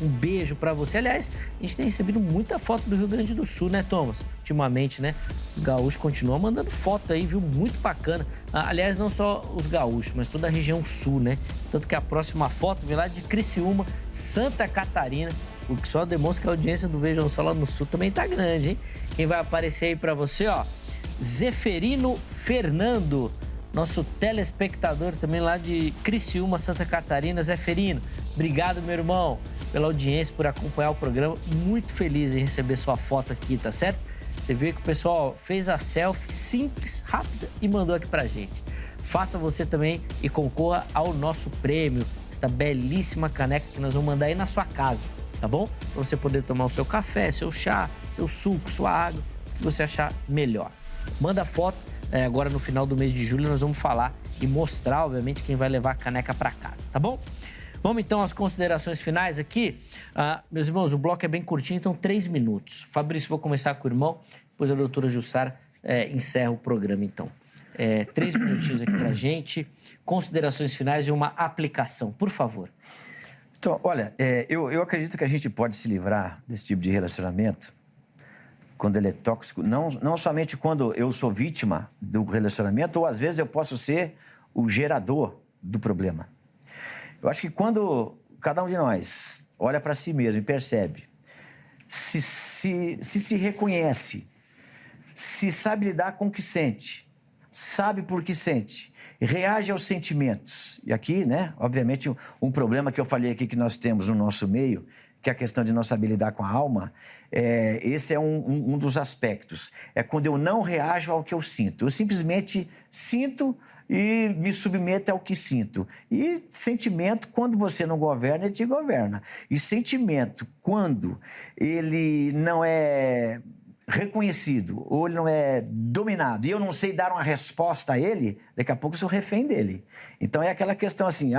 Um beijo pra você. Aliás, a gente tem recebido muita foto do Rio Grande do Sul, né, Thomas? Ultimamente, né? Os gaúchos continuam mandando foto aí, viu? Muito bacana. Aliás, não só os gaúchos, mas toda a região sul, né? Tanto que a próxima foto vem lá de Criciúma, Santa Catarina, o que só demonstra que a audiência do Vejam Só lá no sul também tá grande, hein? Quem vai aparecer aí pra você, ó, Zeferino Fernando, nosso telespectador também lá de Criciúma, Santa Catarina. Zeferino, obrigado, meu irmão, pela audiência, por acompanhar o programa. Muito feliz em receber sua foto aqui, tá certo? Você viu que o pessoal fez a selfie simples, rápida e mandou aqui pra gente. Faça você também e concorra ao nosso prêmio, esta belíssima caneca que nós vamos mandar aí na sua casa, tá bom? Pra você poder tomar o seu café, seu chá, seu suco, sua água, o que você achar melhor. Manda foto. Agora no final do mês de julho nós vamos falar e mostrar, obviamente, quem vai levar a caneca para casa, tá bom? Vamos então às considerações finais aqui. Meus irmãos, o bloco é bem curtinho, então 3 minutos. Fabrício, vou começar com o irmão, depois a doutora Jussara encerra o programa, então. 3 minutinhos aqui pra gente, considerações finais e uma aplicação, por favor. Então, olha, eu acredito que a gente pode se livrar desse tipo de relacionamento quando ele é tóxico, não somente quando eu sou vítima do relacionamento, ou às vezes eu posso ser o gerador do problema. Eu acho que quando cada um de nós olha para si mesmo e percebe, se reconhece, se sabe lidar com o que sente, sabe por que sente, reage aos sentimentos. E aqui, né, obviamente, um problema que eu falei aqui que nós temos no nosso meio, que é a questão de não saber lidar com a alma, esse é um dos aspectos. É quando eu não reajo ao que eu sinto. Eu simplesmente sinto e me submeto ao que sinto. E sentimento, quando você não governa, ele te governa. E sentimento, quando ele não é reconhecido ou ele não é dominado e eu não sei dar uma resposta a ele, daqui a pouco eu sou refém dele. Então é aquela questão assim,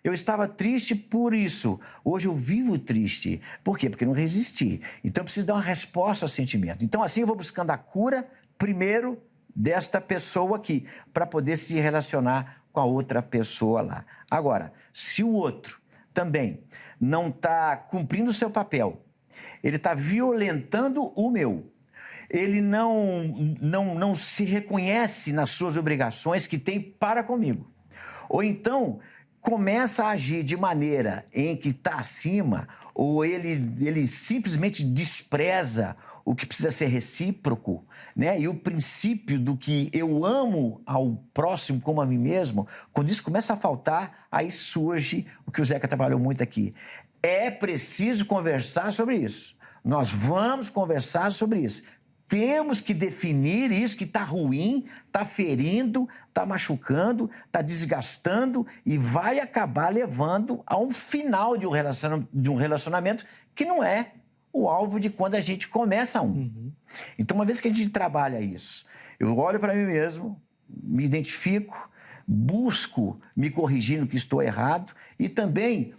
eu estava triste por isso, hoje eu vivo triste. Por quê? Porque eu não resisti. Então eu preciso dar uma resposta ao sentimento. Então assim eu vou buscando a cura primeiro desta pessoa aqui, para poder se relacionar com a outra pessoa lá. Agora, se o outro também não está cumprindo o seu papel, ele está violentando o meu, ele não se reconhece nas suas obrigações que tem para comigo, ou então começa a agir de maneira em que está acima, ou ele simplesmente despreza o que precisa ser recíproco, né? E o princípio do que eu amo ao próximo como a mim mesmo, quando isso começa a faltar, aí surge o que o Zeca trabalhou muito aqui. É preciso conversar sobre isso. Nós vamos conversar sobre isso. Temos que definir isso que está ruim, está ferindo, está machucando, está desgastando e vai acabar levando a um final de um relacionamento que não é o alvo de quando a gente começa um. Uhum. Então, uma vez que a gente trabalha isso, eu olho para mim mesmo, me identifico, busco me corrigir no que estou errado e também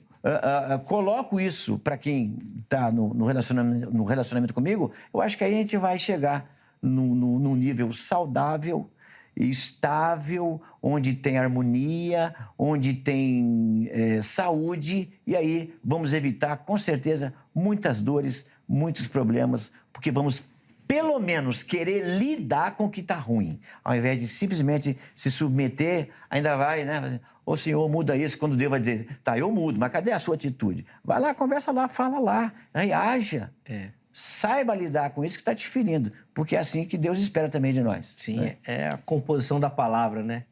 coloco isso para quem está no relacionamento comigo, eu acho que aí a gente vai chegar num nível saudável, estável, onde tem harmonia, onde tem saúde, e aí vamos evitar, com certeza, muitas dores, muitos problemas, porque vamos, pelo menos, querer lidar com o que está ruim, ao invés de simplesmente se submeter, ainda vai, né? Ô, senhor, muda isso, quando Deus vai dizer, tá, eu mudo, mas cadê a sua atitude? Vai lá, conversa lá, fala lá, reaja. Saiba lidar com isso que está te ferindo, porque é assim que Deus espera também de nós. Sim, né? É a composição da palavra, né?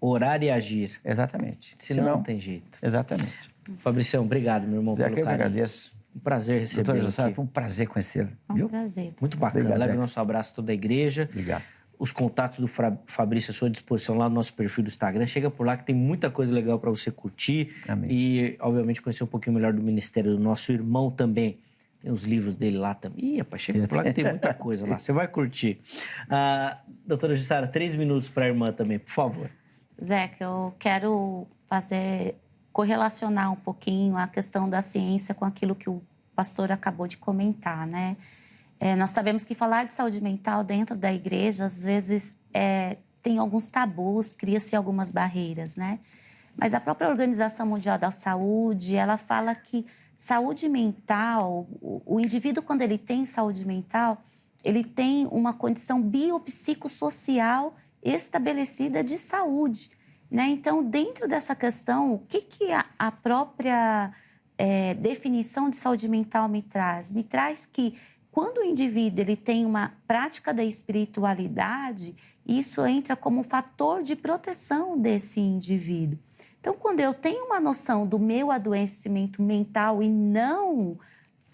Orar e agir. Exatamente. Senão não tem jeito. Exatamente. Fabricião, obrigado, meu irmão, pelo carinho. Eu que agradeço. Um prazer recebê-lo aqui. Foi um prazer conhecê-lo. Um prazer. Muito bacana. Leve nosso abraço a toda a igreja. Obrigado. os contatos do Fabrício à sua disposição lá no nosso perfil do Instagram. Chega por lá que tem muita coisa legal para você curtir. Amém. E, obviamente, conhecer um pouquinho melhor do ministério do nosso irmão também. Tem os livros dele lá também. Ih, rapaz, chega por lá que tem muita coisa lá. Você vai curtir. Doutora Jussara, 3 minutos para a irmã também, por favor. Zeca, eu quero correlacionar um pouquinho a questão da ciência com aquilo que o pastor acabou de comentar, né? Nós sabemos que falar de saúde mental dentro da igreja, às vezes, tem alguns tabus, cria-se algumas barreiras, né? Mas a própria Organização Mundial da Saúde, ela fala que saúde mental, o indivíduo, quando ele tem saúde mental, ele tem uma condição biopsicossocial estabelecida de saúde, né? Então, dentro dessa questão, o que a própria definição de saúde mental me traz? Me traz que quando o indivíduo ele tem uma prática da espiritualidade, isso entra como um fator de proteção desse indivíduo. Então, quando eu tenho uma noção do meu adoecimento mental e não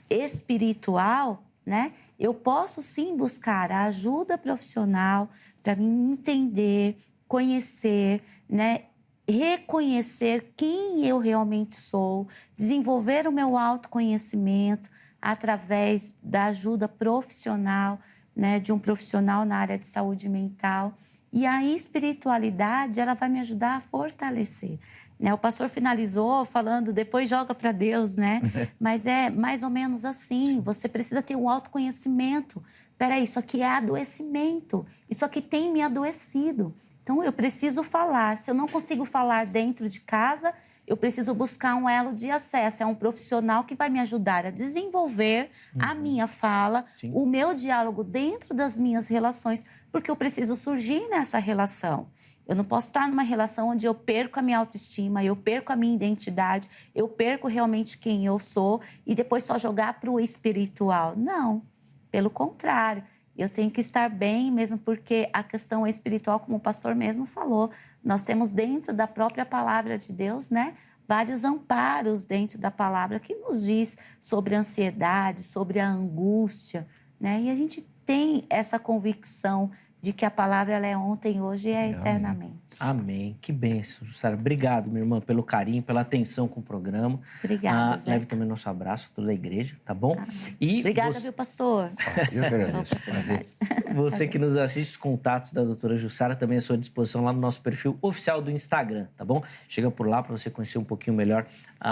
espiritual, né, eu posso sim buscar a ajuda profissional para me entender, conhecer, né, reconhecer quem eu realmente sou, desenvolver o meu autoconhecimento através da ajuda profissional, né, de um profissional na área de saúde mental. E a espiritualidade, ela vai me ajudar a fortalecer. Né? O pastor finalizou falando, depois joga para Deus, né? Mas é mais ou menos assim, você precisa ter um autoconhecimento. Peraí, isso aqui é adoecimento, isso aqui tem me adoecido. Então, eu preciso falar. Se eu não consigo falar dentro de casa, eu preciso buscar um elo de acesso. É um profissional que vai me ajudar a desenvolver a minha fala, o meu diálogo dentro das minhas relações, porque eu preciso surgir nessa relação. Eu não posso estar numa relação onde eu perco a minha autoestima, eu perco a minha identidade, eu perco realmente quem eu sou e depois só jogar para o espiritual. Não, pelo contrário. Eu tenho que estar bem, mesmo porque a questão espiritual, como o pastor mesmo falou, nós temos dentro da própria palavra de Deus, né, vários amparos dentro da palavra que nos diz sobre a ansiedade, sobre a angústia, né? E a gente tem essa convicção de que a palavra ela é ontem, hoje e é eternamente. Amém. Que bênção, Jussara. Obrigado, minha irmã, pelo carinho, pela atenção com o programa. Obrigada, Zé. Leve também nosso abraço a toda a igreja, tá bom? E obrigada, viu, pastor? Eu que agradeço. Você que nos assiste, os contatos da doutora Jussara também à sua disposição lá no nosso perfil oficial do Instagram, tá bom? Chega por lá para você conhecer um pouquinho melhor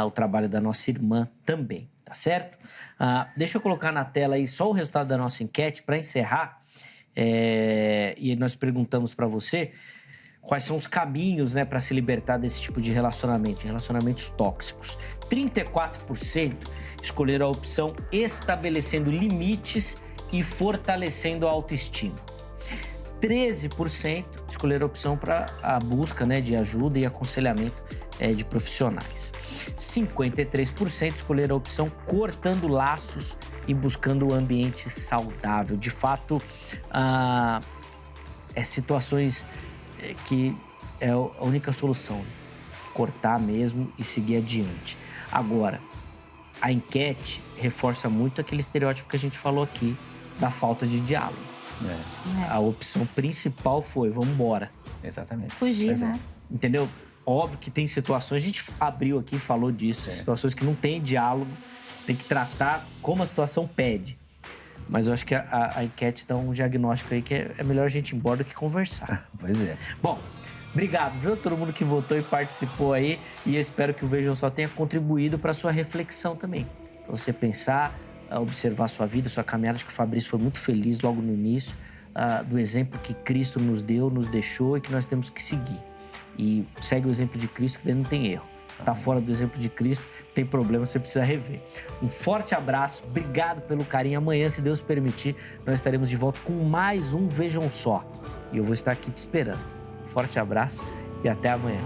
o trabalho da nossa irmã também, tá certo? Deixa eu colocar na tela aí só o resultado da nossa enquete para encerrar. E nós perguntamos para você quais são os caminhos, né, para se libertar desse tipo de relacionamentos tóxicos. 34% escolheram a opção estabelecendo limites e fortalecendo a autoestima. 13% escolheram a opção para a busca, né, de ajuda e aconselhamento de profissionais. 53% escolheram a opção cortando laços e buscando um ambiente saudável. De fato, situações que é a única solução, cortar mesmo e seguir adiante. Agora, a enquete reforça muito aquele estereótipo que a gente falou aqui da falta de diálogo. A opção principal foi, vamos embora. Exatamente. Fugir, né? Entendeu? Óbvio que tem situações, a gente abriu aqui e falou disso, situações que não tem diálogo, você tem que tratar como a situação pede. Mas eu acho que a enquete dá um diagnóstico aí que é melhor a gente ir embora do que conversar. Pois é. Bom, obrigado, viu? Todo mundo que votou e participou aí. E eu espero que o Vejam Só tenha contribuído para a sua reflexão também. Para você pensar, observar a sua vida, sua caminhada. Acho que o Fabrício foi muito feliz logo no início do exemplo que Cristo nos deu, nos deixou e que nós temos que seguir. E segue o exemplo de Cristo, que daí não tem erro. Tá fora do exemplo de Cristo, tem problema, você precisa rever. Um forte abraço, obrigado pelo carinho. Amanhã, se Deus permitir, nós estaremos de volta com mais um Vejam Só. E eu vou estar aqui te esperando. Forte abraço e até amanhã.